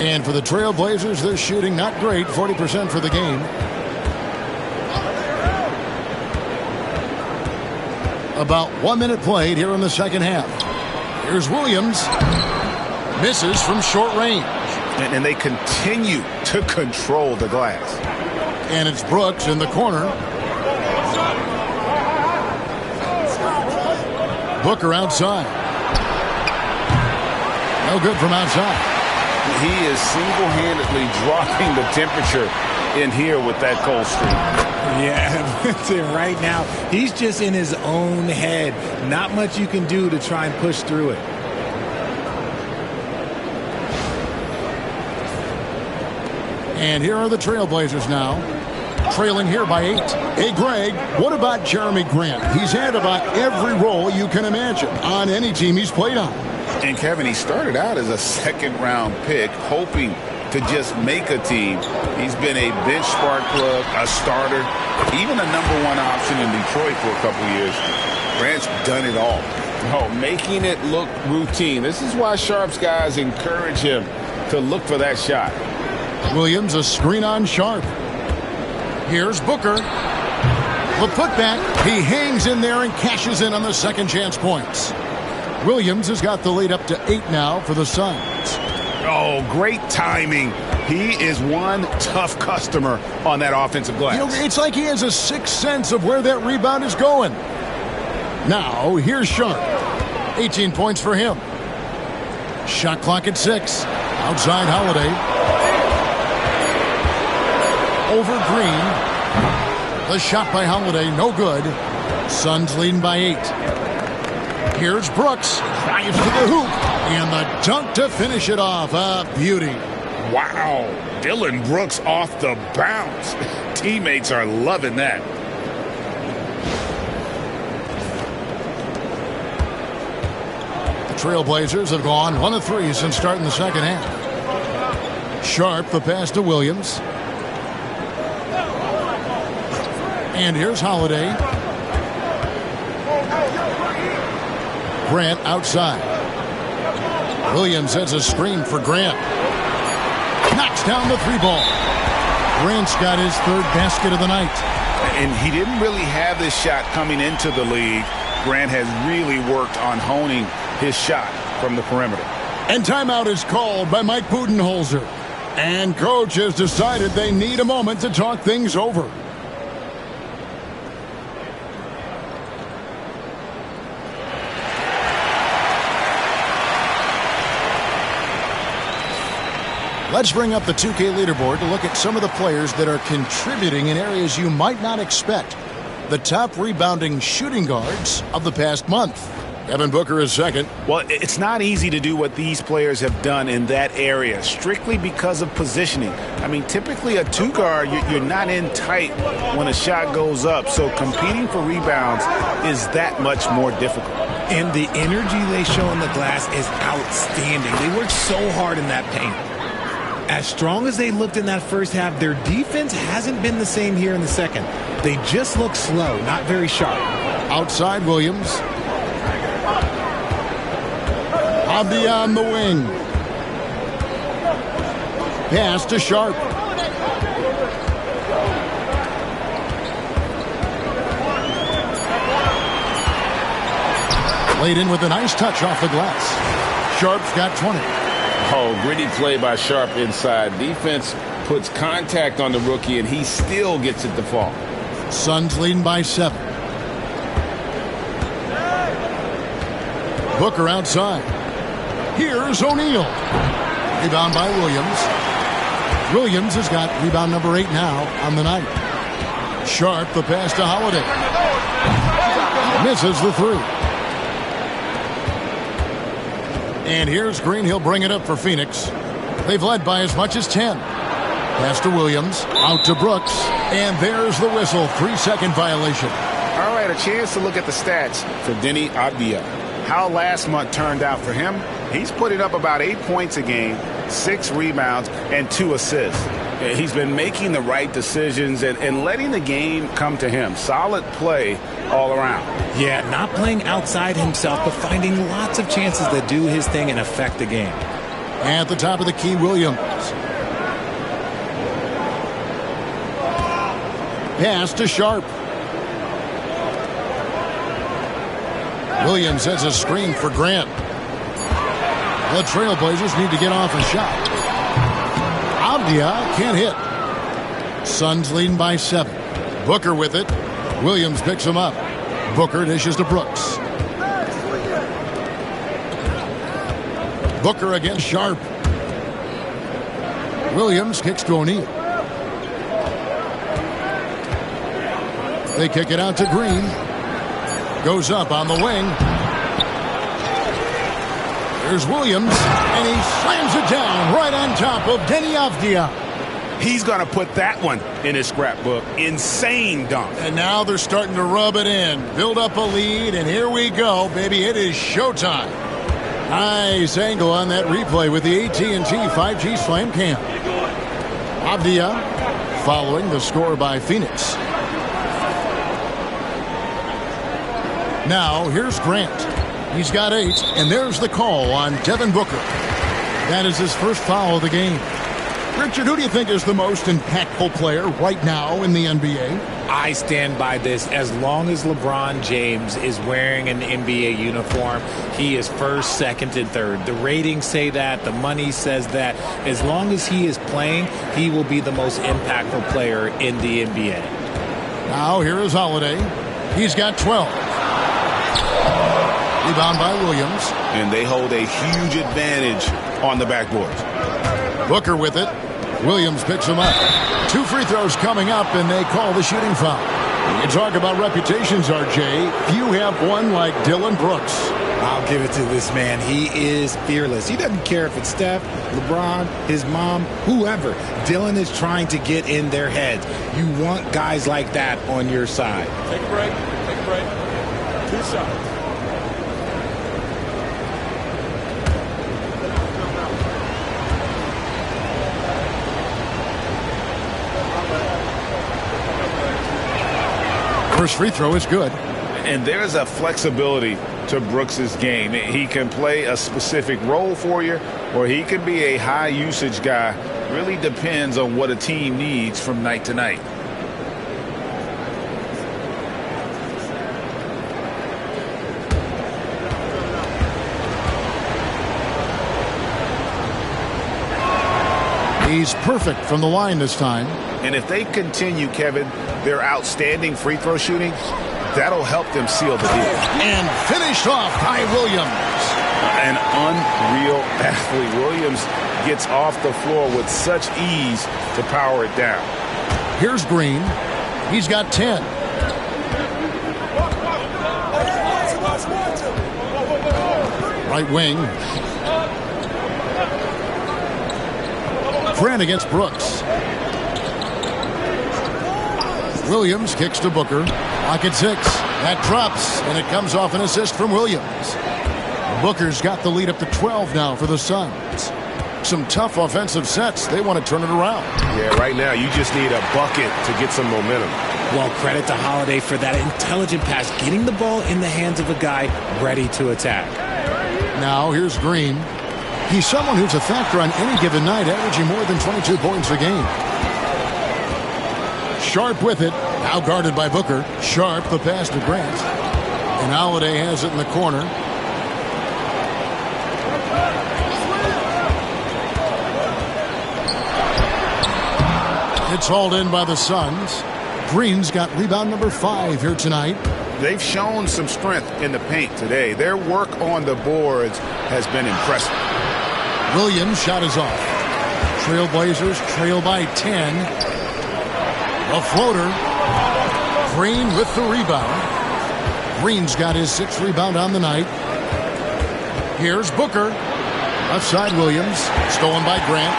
And for the Trailblazers, they're shooting not great, 40% for the game. About 1 minute played here in the second half. Here's Williams. Misses from short range. And they continue to control the glass. And it's Brooks in the corner. Booker outside. No good from outside. He is single-handedly dropping the temperature in here with that cold streak. Yeah, right now, he's just in his own head. Not much you can do to try and push through it. And here are the Trailblazers now, trailing here by 8. Hey, Greg, what about Jeremy Grant? He's had about every role you can imagine on any team he's played on. And, Kevin, he started out as a second-round pick, hoping to just make a team. He's been a bench spark plug, a starter, even a #1 option in Detroit for a couple years. Grant's done it all. Oh, making it look routine. This is why Sharp's guys encourage him to look for that shot. Williams, a screen on Sharp. Here's Booker. The putback. He hangs in there and cashes in on the second chance points. Williams has got the lead up to 8 now for the Suns. Oh, great timing. He is one tough customer on that offensive glass. You know, it's like he has a sixth sense of where that rebound is going. Now, here's Sharp. 18 points for him. Shot clock at 6. Outside Holiday. Over Green. The shot by Holiday, no good. Suns leading by 8. Here's Brooks. Drives to the hoop. And the dunk to finish it off. A beauty. Wow. Dillon Brooks off the bounce. Teammates are loving that. The Trailblazers have gone 1 of 3 since starting the second half. Sharp, the pass to Williams. And here's Holiday. Grant outside. Williams sets a screen for Grant. Knocks down the 3-ball. Grant's got his 3rd basket of the night. And he didn't really have this shot coming into the league. Grant has really worked on honing his shot from the perimeter. And timeout is called by Mike Budenholzer. And coach has decided they need a moment to talk things over. Let's bring up the 2K leaderboard to look at some of the players that are contributing in areas you might not expect. The top rebounding shooting guards of the past month. Devin Booker is second. Well, it's not easy to do what these players have done in that area, strictly because of positioning. I mean, typically a 2-guard, you're not in tight when a shot goes up, so competing for rebounds is that much more difficult. And the energy they show on the glass is outstanding. They work so hard in that paint. As strong as they looked in that first half, their defense hasn't been the same here in the second. They just look slow, not very sharp. Outside Williams. Abdi on the wing. Pass to Sharp. Laid in with a nice touch off the glass. Sharp's got 20. Oh, gritty play by Sharp inside. Defense puts contact on the rookie, and he still gets it to fall. Suns leading by 7. Booker outside. Here's O'Neal. Rebound by Williams. Williams has got rebound number 8 now on the night. Sharp, the pass to Holiday. Misses the 3. And here's Green. He'll bring it up for Phoenix. They've led by as much as 10. Pass to Williams. Out to Brooks. And there's the whistle. 3-second violation. All right, a chance to look at the stats For Denny Abdia. how last month turned out for him. He's putting up about 8 points a game, 6 rebounds, and 2 assists. He's been making the right decisions and letting the game come to him. Solid play all around. Yeah, not playing outside himself, but finding lots of chances to do his thing and affect the game. At the top of the key, Williams. Pass to Sharp. Williams sets a screen for Grant. The Trailblazers need to get off a shot. Abdia can't hit. Suns leading by 7. Booker with it. Williams picks him up. Booker dishes to Brooks. Booker against Sharp. Williams kicks to O'Neal. They kick it out to Green. Goes up on the wing. There's Williams, and he slams it down right on top of Denny Avdia. He's going to put that one in his scrapbook. Insane dunk. And now they're starting to rub it in. Build up a lead, and here we go, baby. It is showtime. Nice angle on that replay with the AT&T 5G Slam Cam. Avdia following the score by Phoenix. Now, here's Grant. He's got 8, and there's the call on Devin Booker. That is his first foul of the game. Richard, who do you think is the most impactful player right now in the NBA? I stand by this. As long as LeBron James is wearing an NBA uniform, he is first, second, and third. The ratings say that. The money says that. As long as he is playing, he will be the most impactful player in the NBA. Now, here is Holiday. He's got 12. Rebound by Williams. And they hold a huge advantage on the backboards. Booker with it. Williams picks him up. 2 free throws coming up, and they call the shooting foul. You talk about reputations, RJ. Few have one like Dillon Brooks. I'll give it to this man. He is fearless. He doesn't care if it's Steph, LeBron, his mom, whoever. Dylan is trying to get in their heads. You want guys like that on your side. Take a break. Take a break. 2 shots. First free throw is good. And there's a flexibility to Brooks's game. He can play a specific role for you, or he can be a high usage guy. Really depends on what a team needs from night to night. He's perfect from the line this time. And if they continue, Kevin, their outstanding free throw shooting, that'll help them seal the deal. And finished off by Williams. An unreal athlete. Williams gets off the floor with such ease to power it down. Here's Green. He's got 10. Right wing. Grant against Brooks. Williams kicks to Booker. Pocket 6. That drops, and it comes off an assist from Williams. Booker's got the lead up to 12 now for the Suns. Some tough offensive sets. They want to turn it around. Yeah, right now you just need a bucket to get some momentum. Well, credit to Holiday for that intelligent pass, getting the ball in the hands of a guy ready to attack. Now here's Green. He's someone who's a factor on any given night, averaging more than 22 points a game. Sharp with it. Now guarded by Booker. Sharp the pass to Grant. And Holiday has it in the corner. It's hauled in by the Suns. Green's got rebound number 5 here tonight. They've shown some strength in the paint today. Their work on the boards has been impressive. Williams' shot is off. Trailblazers trail by 10. A floater. Green with the rebound. Green's got his 6th rebound on the night. Here's Booker. Left side Williams. Stolen by Grant.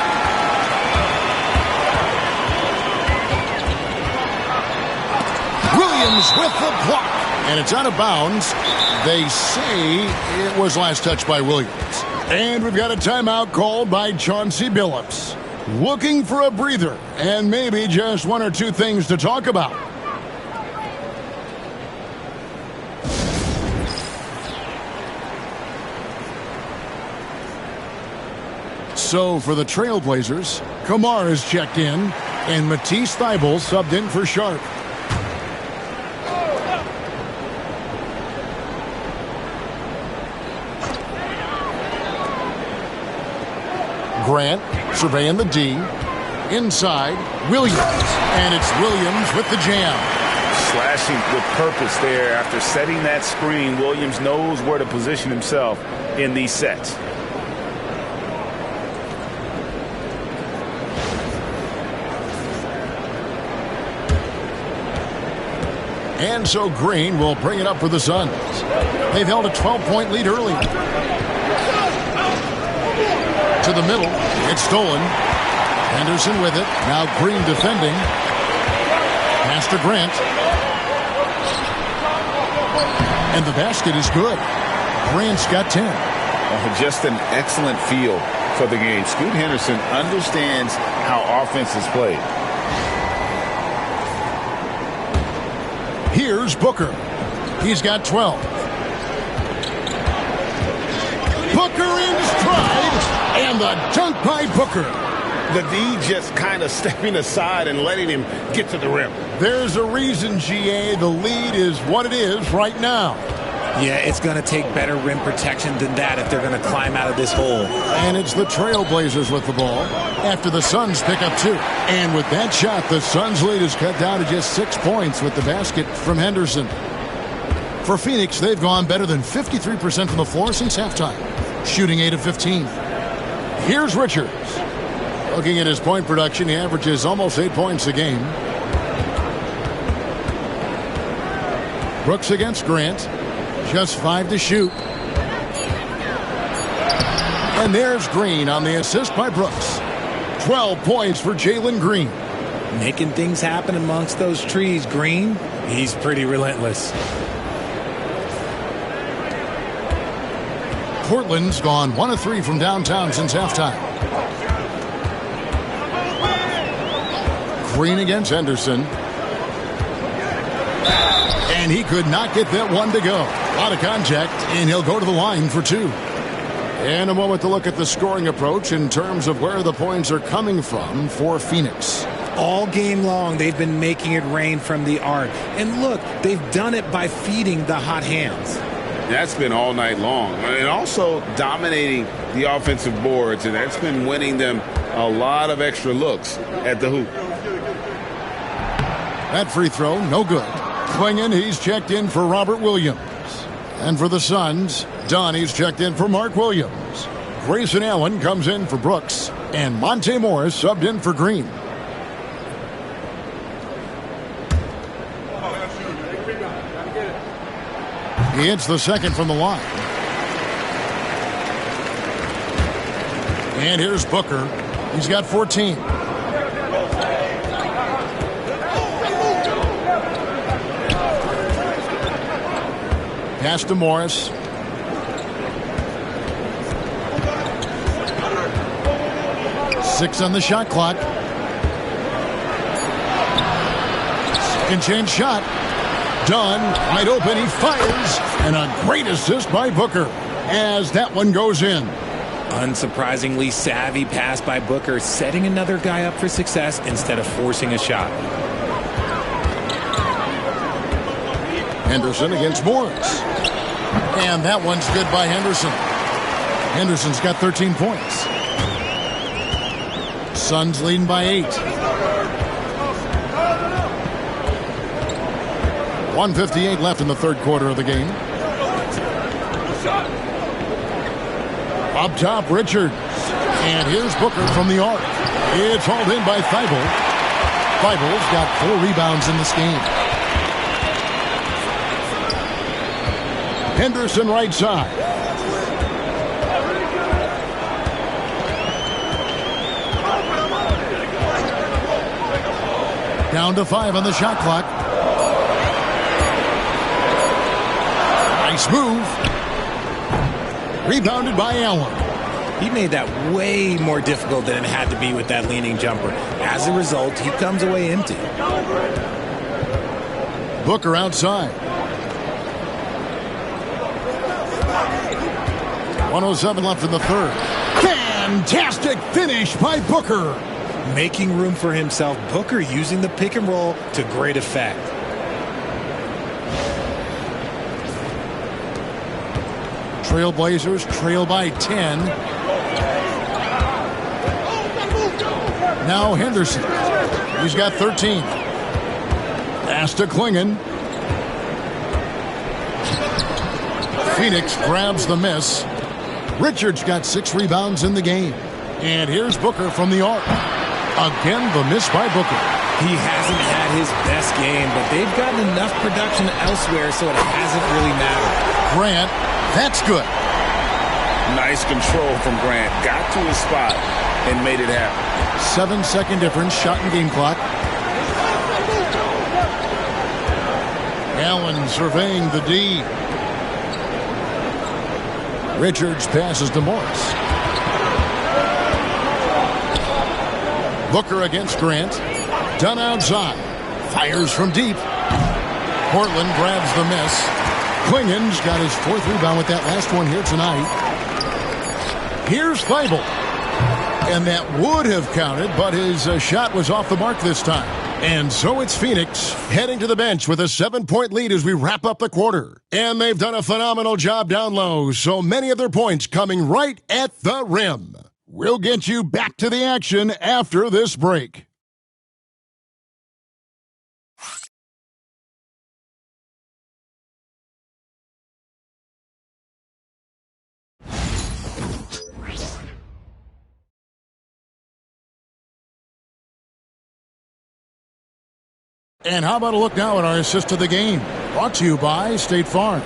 Williams with the block. And it's out of bounds. They say it was last touched by Williams. And we've got a timeout called by Chauncey Billups. Looking for a breather and maybe just 1 or 2 things to talk about. So for the Trailblazers, Kamar is checked in and Matisse Thybulle subbed in for Sharp. Grant surveying the D. Inside, Williams. And it's Williams with the jam. Slashing with purpose there. After setting that screen, Williams knows where to position himself in these sets. And so Green will bring it up for the Suns. They've held a 12-point lead early. To the middle. It's stolen. Henderson with it. Now Green defending. Pass to Grant. And the basket is good. Grant's got 10. Just an excellent feel for the game. Scoot Henderson understands how offense is played. Here's Booker. He's got 12. Booker in stride. And the dunk by Booker. The D just kind of stepping aside and letting him get to the rim. There's a reason, GA, the lead is what it is right now. Yeah, it's going to take better rim protection than that if they're going to climb out of this hole. And it's the Trailblazers with the ball after the Suns pick up 2. And with that shot, the Suns' lead is cut down to just 6 points with the basket from Henderson. For Phoenix, they've gone better than 53% from the floor since halftime, shooting 8 of 15. Here's Richards. Looking at his point production, he averages almost 8 points a game. Brooks against Grant. Just 5 to shoot. And there's Green on the assist by Brooks. 12 points for Jalen Green. Making things happen amongst those trees, Green. He's pretty relentless. Portland's gone 1 of 3 from downtown since halftime. Green against Henderson. And he could not get that one to go. A lot of contact, and he'll go to the line for 2. In a moment to look at the scoring approach in terms of where the points are coming from for Phoenix. All game long, they've been making it rain from the arc. And look, they've done it by feeding the hot hands. That's been all night long. And also dominating the offensive boards, and that's been winning them a lot of extra looks at the hoop. That free throw, no good. Klingen, he's checked in for Robert Williams. And for the Suns, Donnie's checked in for Mark Williams. Grayson Allen comes in for Brooks. And Monte Morris subbed in for Green. He hits the second from the line. And here's Booker. He's got 14. Pass to Morris. Six on the shot clock. Second chance shot. Dunn, wide open, he fires. And a great assist by Booker as that one goes in. Unsurprisingly savvy pass by Booker, setting another guy up for success instead of forcing a shot. Henderson against Morris. And that one's good by Henderson. Henderson's got 13 points. Suns leading by 8. 1:58 left in the third quarter of the game. Up top, Richards. And here's Booker from the arc. It's hauled in by Thibault. Thibault's got 4 rebounds in this game. Henderson right side. Down to 5 on the shot clock. Nice move. Rebounded by Allen. He made that way more difficult than it had to be with that leaning jumper. As a result, he comes away empty. Booker outside. 1:07 left in the third. Fantastic finish by Booker. Making room for himself, Booker using the pick and roll to great effect. Trailblazers trail by 10. Now Henderson. He's got 13. Pass to Klingen. Phoenix grabs the miss. Richards got 6 rebounds in the game. And here's Booker from the arc. Again, the miss by Booker. He hasn't had his best game, but they've gotten enough production elsewhere, so it hasn't really mattered. Grant, that's good. Nice control from Grant. Got to his spot and made it happen. 7-second difference, shot and game clock. Allen surveying the D. Richards passes to Morris. Booker against Grant. Dunn outside. Fires from deep. Portland grabs the miss. Klingen's got his 4th rebound with that last one here tonight. Here's Thibault. And that would have counted, but his shot was off the mark this time. And so it's Phoenix heading to the bench with a 7-point lead as we wrap up the quarter. And they've done a phenomenal job down low, so many of their points coming right at the rim. We'll get you back to the action after this break. And how about a look now at our assist of the game? Brought to you by State Farm.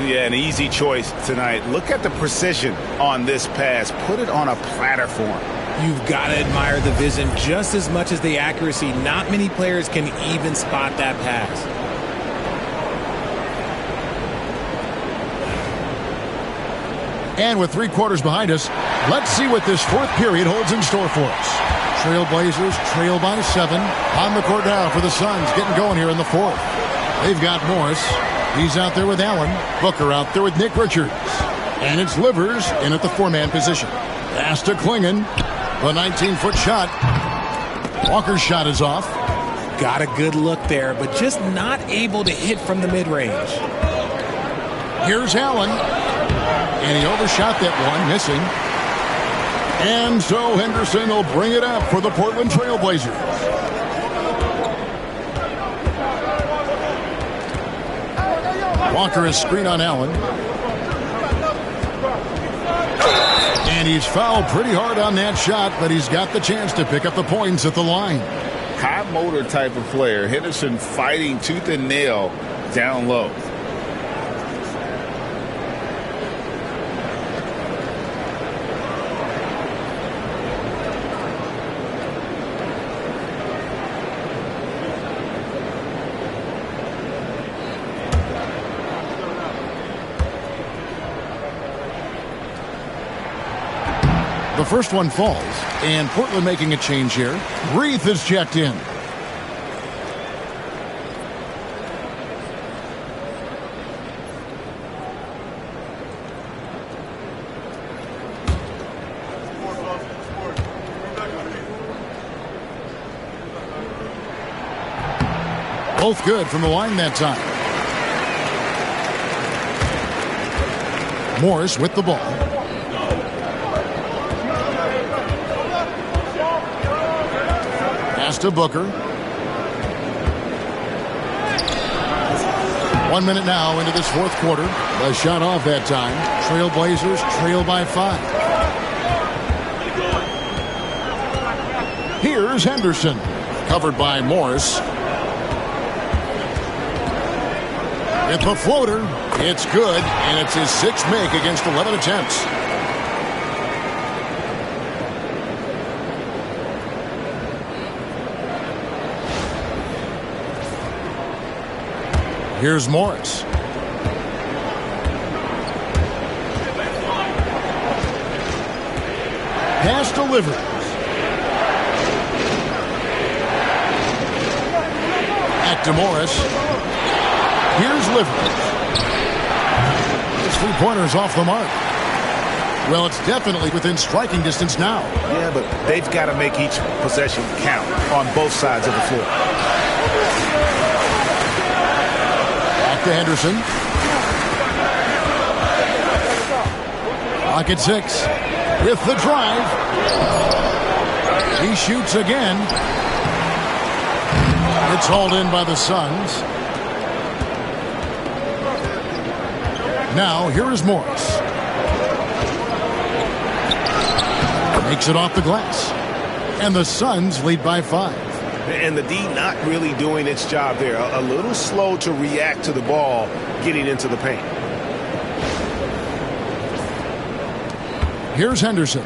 Yeah, an easy choice tonight. Look at the precision on this pass. Put it on a platter for him. You've got to admire the vision just as much as the accuracy. Not many players can even spot that pass. And with 3 quarters behind us, let's see what this fourth period holds in store for us. Trailblazers trail by 7. On the court now for the Suns, getting going here in the fourth. They've got Morris. He's out there with Allen. Booker out there with Nick Richards. And it's Livers in at the 4-man position. Pass to Klingon. The 19-foot shot. Walker's shot is off. Got a good look there, but just not able to hit from the mid-range. Here's Allen. And he overshot that one, missing. And so Henderson will bring it up for the Portland Trailblazers. Walker is screen on Allen. And he's fouled pretty hard on that shot, but he's got the chance to pick up the points at the line. High motor type of player. Henderson fighting tooth and nail down low. The first one falls, and Portland making a change here. Reith is checked in. Both good from the line that time. Morris with the ball. To Booker. 1 minute now into this fourth quarter. The shot off that time. Trailblazers trail by 5. Here's Henderson. Covered by Morris. With the floater. It's good, and it's his 6th make against 11 attempts. Here's Morris. Pass to Livers. Back to Morris. Here's Livers. His 3-pointer's off the mark. Well, it's definitely within striking distance now. Yeah, but they've got to make each possession count on both sides of the floor. To Henderson. Clock at 6. With the drive. He shoots again. It's hauled in by the Suns. Now, here is Morris. Makes it off the glass. And the Suns lead by 5. And the D not really doing its job there. A little slow to react to the ball getting into the paint. Here's Henderson.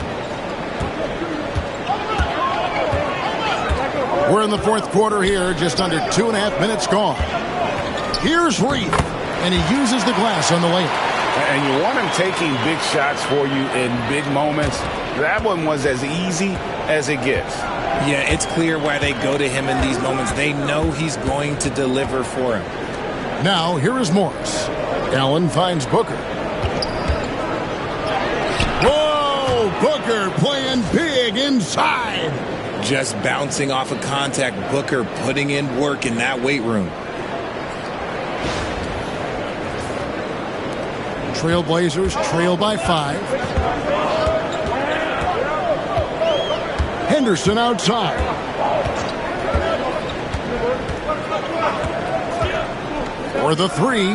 We're in the fourth quarter here, just under 2.5 minutes gone. Here's Reith, and he uses the glass on the layup. And you want him taking big shots for you in big moments. That one was as easy as it gets. Yeah, it's clear why they go to him in these moments. They know he's going to deliver for him. Now, here is Morris. Allen finds Booker. Whoa! Booker playing big inside. Just bouncing off of contact. Booker putting in work in that weight room. Trailblazers trail by 5. Henderson outside. For the 3.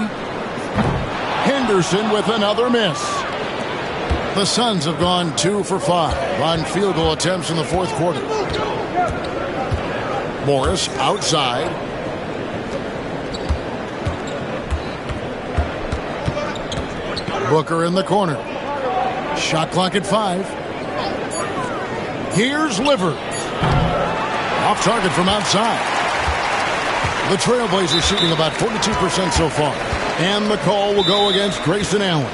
Henderson with another miss. The Suns have gone 2 for 5 on field goal attempts in the fourth quarter. Morris outside. Booker in the corner. Shot clock at 5. Here's Livers. Off target from outside. The Trailblazers shooting about 42% so far. And the call will go against Grayson Allen.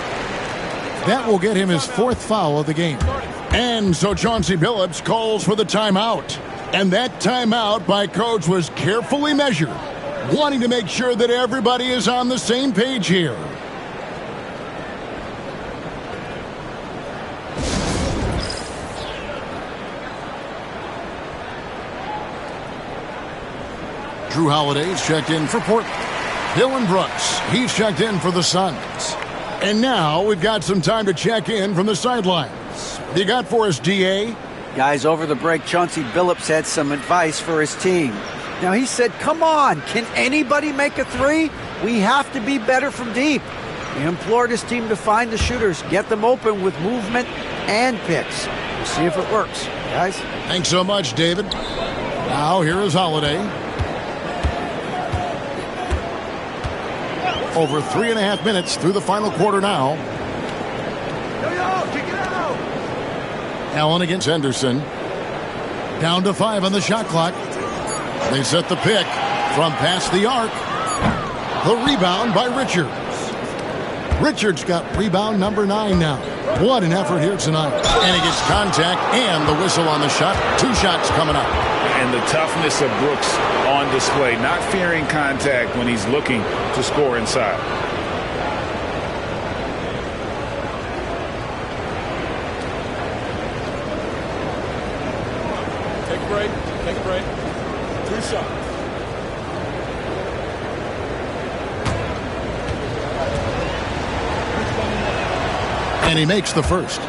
That will get him his 4th foul of the game. And so Chauncey Billups calls for the timeout. And that timeout by Coach was carefully measured, wanting to make sure that everybody is on the same page here. Drew Holiday's checked in for Portland. Dillon Brooks, he's checked in for the Suns. And now we've got some time to check in from the sidelines. What you got for us, DA? Guys, over the break, Chauncey Billups had some advice for his team. Now, he said, come on, can anybody make a 3? We have to be better from deep. He implored his team to find the shooters, get them open with movement and picks. We'll see if it works, guys. Thanks so much, David. Now, here is Holiday. Over 3.5 minutes through the final quarter now. Allen against Henderson. Down to 5 on the shot clock. They set the pick from past the arc. The rebound by Richards. Richards got rebound number 9 now. What an effort here tonight. And he gets contact and the whistle on the shot. 2 shots coming up. And the toughness of Brooks on display, not fearing contact when he's looking to score inside. Take a break. Take a break. 2 shots. And he makes the first.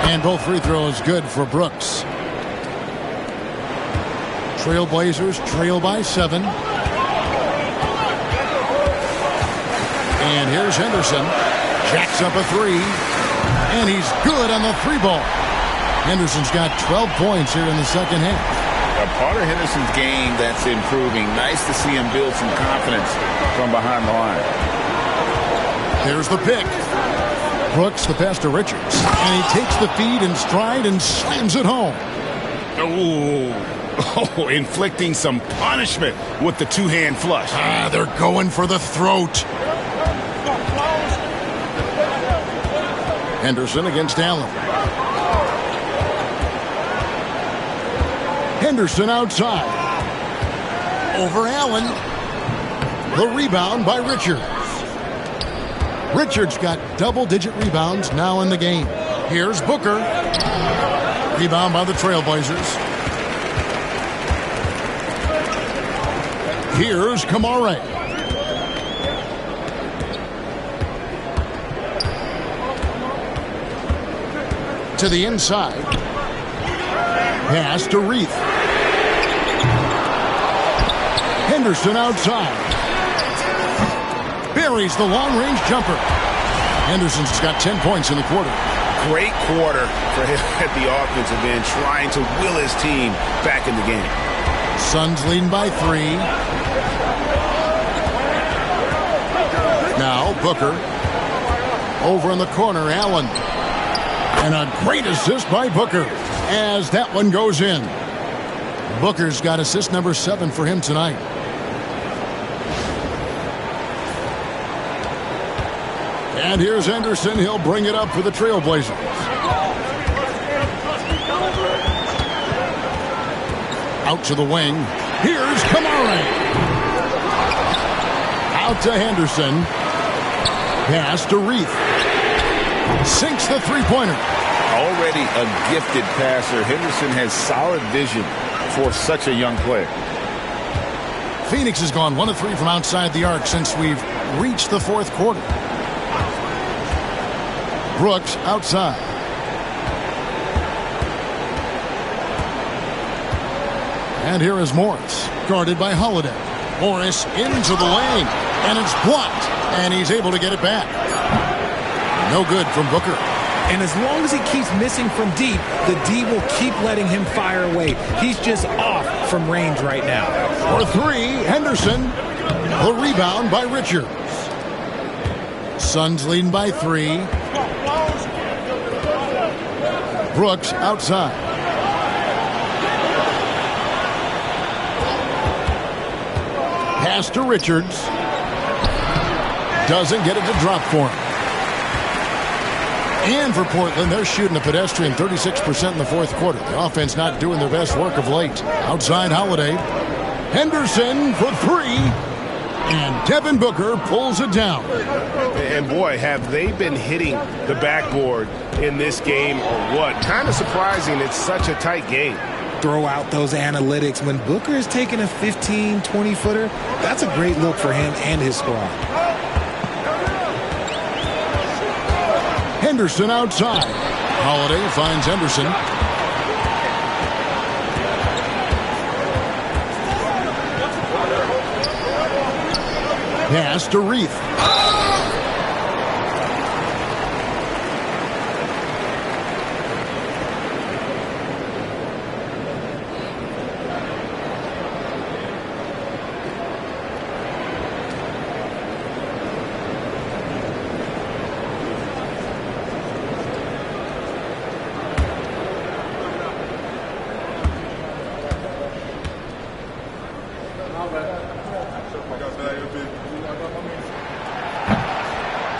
And both free throws good for Brooks. Trailblazers trail by 7. And here's Henderson. Jacks up a 3. And he's good on the 3-ball. Henderson's got 12 points here in the second half. A part of Henderson's game that's improving. Nice to see him build some confidence from behind the line. There's the pick. Brooks, the pass to Richards. And he takes the feed in stride and slams it home. Oh, inflicting some punishment with the 2-hand flush. They're going for the throat. Henderson against Allen. Henderson outside. Over Allen. The rebound by Richards. Richards got double-digit rebounds now in the game. Here's Booker. Rebound by the Trailblazers. Here's Kamare. To the inside. Pass to Reith. Henderson outside. Buries the long-range jumper. Henderson's got 10 points in the quarter. Great quarter for him at the offensive end, trying to will his team back in the game. Suns leading by 3. Now Booker. Over in the corner, Allen. And a great assist by Booker as that one goes in. Booker's got assist number 7 for him tonight. And here's Henderson. He'll bring it up for the Trailblazers. Out to the wing. Here's Kamare. Out to Henderson. Pass to Reith. Sinks the three-pointer. Already a gifted passer. Henderson has solid vision for such a young player. Phoenix has gone 1 of 3 from outside the arc since we've reached the 4th quarter. Brooks outside. And here is Morris, guarded by Holiday. Morris into the lane, and it's blocked, and he's able to get it back. No good from Booker. And as long as he keeps missing from deep, the D will keep letting him fire away. He's just off from range right now. For three, Henderson. The rebound by Richards. Suns leading by 3. Brooks outside. Pass to Richards. Doesn't get it to drop for him. And for Portland, they're shooting a pedestrian 36% in the fourth quarter. The offense not doing their best work of late. Outside Holiday. Henderson for 3. And Devin Booker pulls it down. And boy, have they been hitting the backboard in this game or what? Kind of surprising. It's such a tight game. Throw out those analytics. When Booker is taking a 15, 20-footer, that's a great look for him and his squad. Henderson outside. Holiday finds Henderson. Pass to Reith.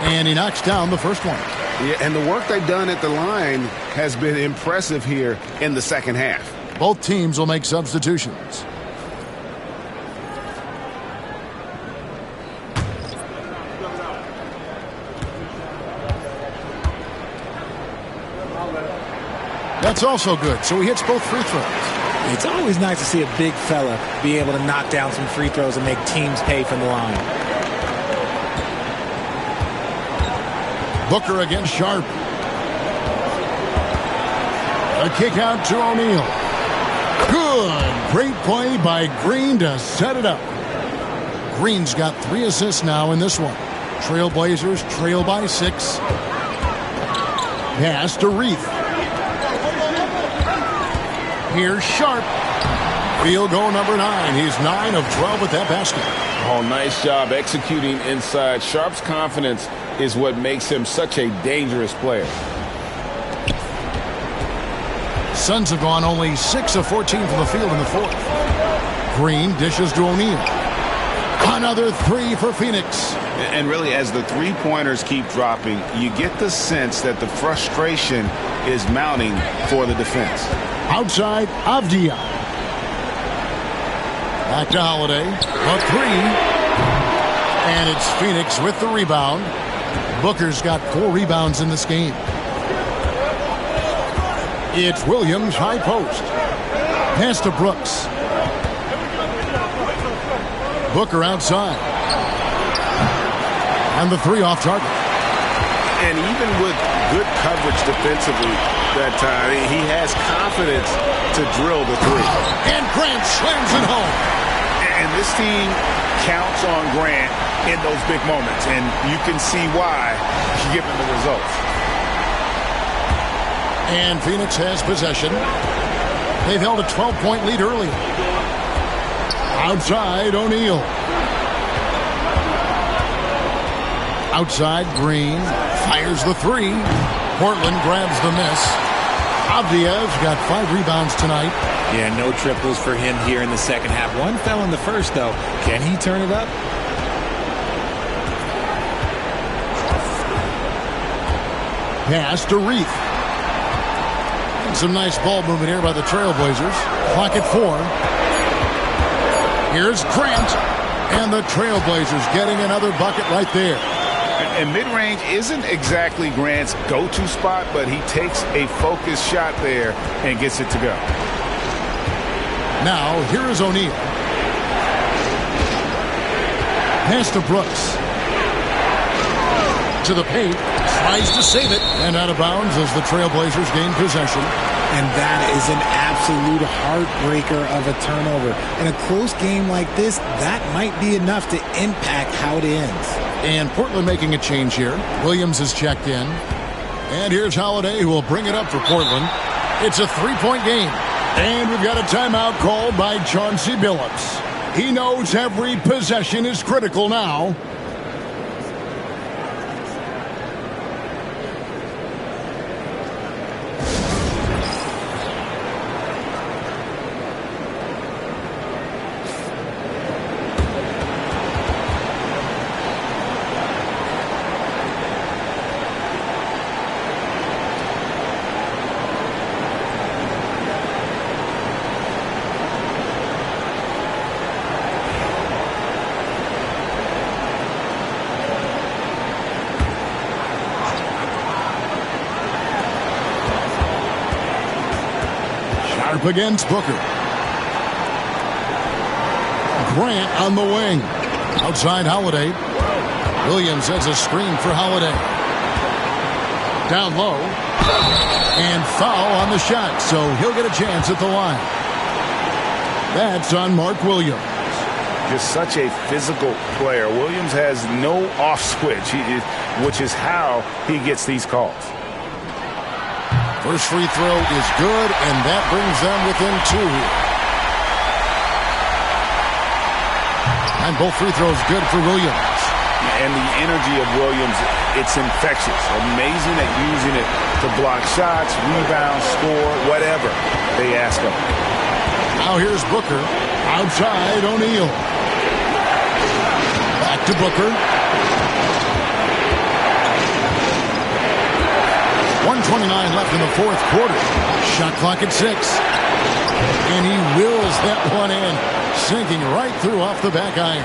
And he knocks down the first one. Yeah, and the work they've done at the line has been impressive here in the second half. Both teams will make substitutions. That's also good, so he hits both free throws. It's always nice to see a big fella be able to knock down some free throws and make teams pay from the line. Booker against Sharp. A kick out to O'Neal. Good. Great play by Green to set it up. Green's got 3 assists now in this one. Trailblazers trail by 6. Pass to Reith. Here's Sharp. Field goal number 9. He's 9 of 12 with that basket. Oh, nice job executing inside. Sharp's confidence is what makes him such a dangerous player. Suns have gone only 6 of 14 from the field in the fourth. Green dishes to O'Neal. Another 3 for Phoenix. And really, as the three-pointers keep dropping, you get the sense that the frustration is mounting for the defense. Outside, Avdia. Back to Holiday. A 3. And it's Phoenix with the rebound. Booker's got 4 rebounds in this game. It's Williams, high post. Pass to Brooks. Booker outside. And the 3 off target. And even with good coverage defensively that time, he has confidence to drill the 3. And Grant slams it home. And this team counts on Grant in those big moments, and you can see why he's giving the results. And Phoenix has possession. They've held a 12-point lead early. Outside, O'Neal. Outside, Green fires the 3. Portland grabs the miss. Avdia's got 5 rebounds tonight. Yeah, no triples for him here in the second half. 1 fell in the first, though. Can he turn it up? Pass to Reith. Some nice ball movement here by the Trailblazers. Clock at 4. Here's Grant. And the Trailblazers getting another bucket right there. And mid-range isn't exactly Grant's go-to spot, but he takes a focused shot there and gets it to go. Now, here is O'Neal. Pass to Brooks. To the paint. Tries to save it. And out of bounds as the Trailblazers gain possession. And that is an absolute heartbreaker of a turnover. In a close game like this, that might be enough to impact how it ends. And Portland making a change here. Williams has checked in. And here's Holiday, who will bring it up for Portland. It's a three-point game. And we've got a timeout called by Chauncey Billups. He knows every possession is critical now. Up against Booker. Grant on the wing. Outside Holiday. Williams has a screen for Holiday. Down low. And foul on the shot, so he'll get a chance at the line. That's on Mark Williams. Just such a physical player. Williams has no off switch, which is how he gets these calls. First free throw is good, and that brings them within two here. And both free throws good for Williams. And the energy of Williams, it's infectious. Amazing at using it to block shots, rebound, score, whatever they ask him. Now here's Booker. Outside O'Neal. Back to Booker. 1:29 left in the fourth quarter. Shot clock at 6. And he wills that one in, sinking right through off the back iron.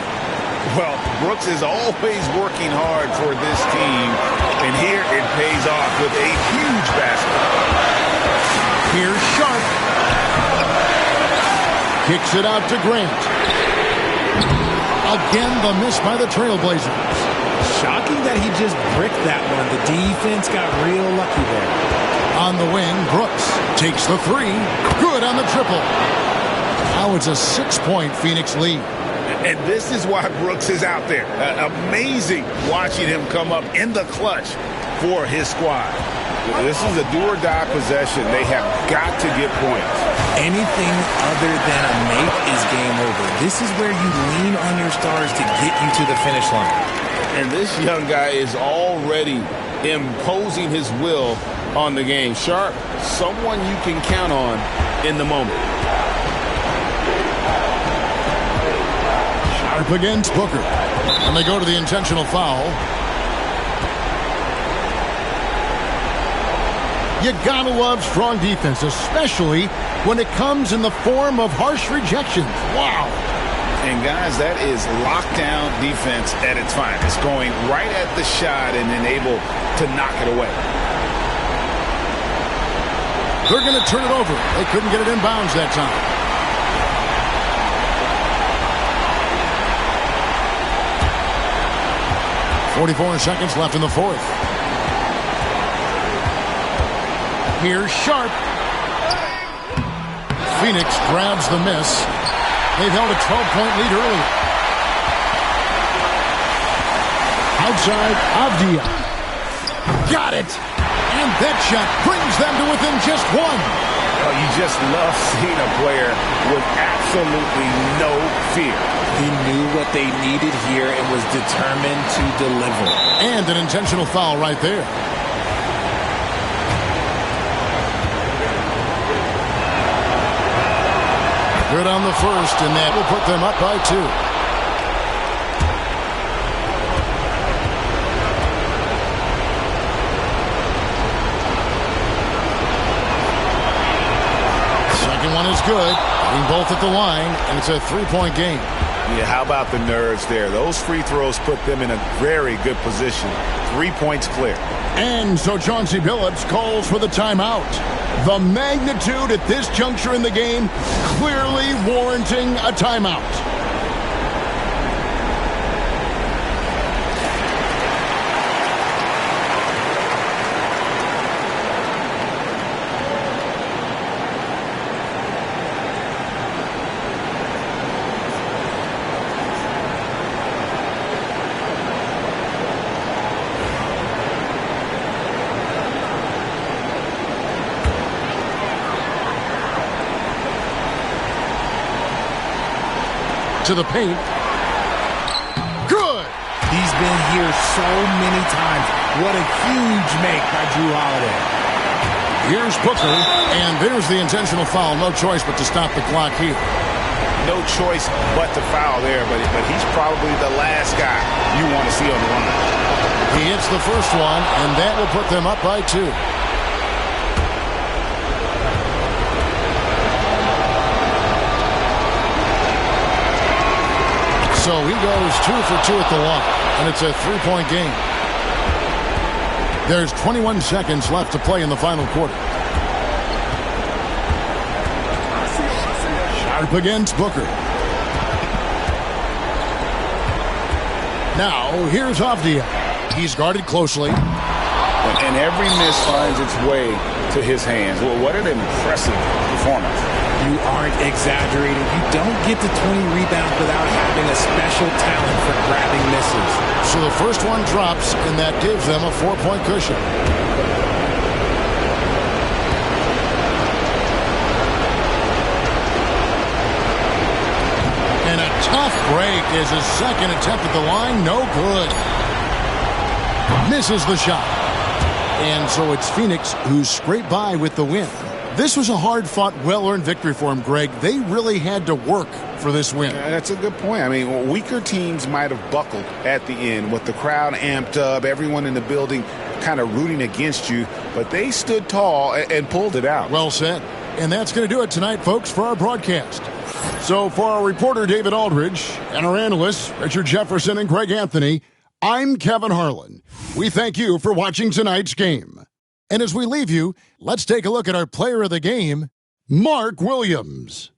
Well, Brooks is always working hard for this team, and here it pays off with a huge basket. Here's Sharp. Kicks it out to Grant. Again, the miss by the Trailblazers. Shocking that he just bricked that one. The defense got real lucky there. On the wing, Brooks takes the three. Good on the triple. Now it's a 6-point Phoenix lead. And this is why Brooks is out there. Amazing watching him come up in the clutch for his squad. This is a do-or-die possession. They have got to get points. Anything other than a make is game over. This is where you lean on your stars to get you to the finish line. And this young guy is already imposing his will on the game. Sharp, someone you can count on in the moment. Sharp against Booker. And they go to the intentional foul. You gotta love strong defense, especially when it comes in the form of harsh rejections. Wow. And guys, that is lockdown defense at its finest, going right at the shot and then able to knock it away. They're going to turn it over. They couldn't get it in bounds that time. .44 seconds left in the fourth. Here's Sharp. Phoenix grabs the miss. They've held a 12-point lead earlier. Outside, Avdia. Got it! And that shot brings them to within just one. Oh, you just love seeing a player with absolutely no fear. He knew what they needed here and was determined to deliver. And an intentional foul right there. Good on the first, and that will put them up by 2. Second one is good. Hitting both at the line, and it's a 3-point game. Yeah, how about the nerves there? Those free throws put them in a very good position. 3 points clear. And so Chauncey Billups calls for the timeout. The magnitude at this juncture in the game clearly warranting a timeout. To the paint. Good! He's been here so many times. What a huge make by Drew Holiday. Here's Booker, and there's the intentional foul. No choice but to stop the clock here. No choice but to foul there, but he's probably the last guy you want to see on the line. He hits the first one, and that will put them up by 2. So he goes 2 for 2 at the line, and it's a 3-point game. There's 21 seconds left to play in the final quarter. Sharp against Booker. Now, here's Avdia. He's guarded closely. And every miss finds its way to his hands. Well, what an impressive performance. You aren't exaggerating. You don't get to 20 rebounds without having a special talent for grabbing misses. So the first one drops, and that gives them a 4-point cushion. And a tough break is his second attempt at the line. No good. Misses the shot. And so it's Phoenix who scraped by with the win. This was a hard-fought, well-earned victory for him, Greg. They really had to work for this win. That's a good point. I mean, weaker teams might have buckled at the end with the crowd amped up, everyone in the building kind of rooting against you, but they stood tall and pulled it out. Well said. And that's going to do it tonight, folks, for our broadcast. So for our reporter, David Aldridge, and our analysts, Richard Jefferson and Greg Anthony, I'm Kevin Harlan. We thank you for watching tonight's game. And as we leave you, let's take a look at our player of the game, Mark Williams.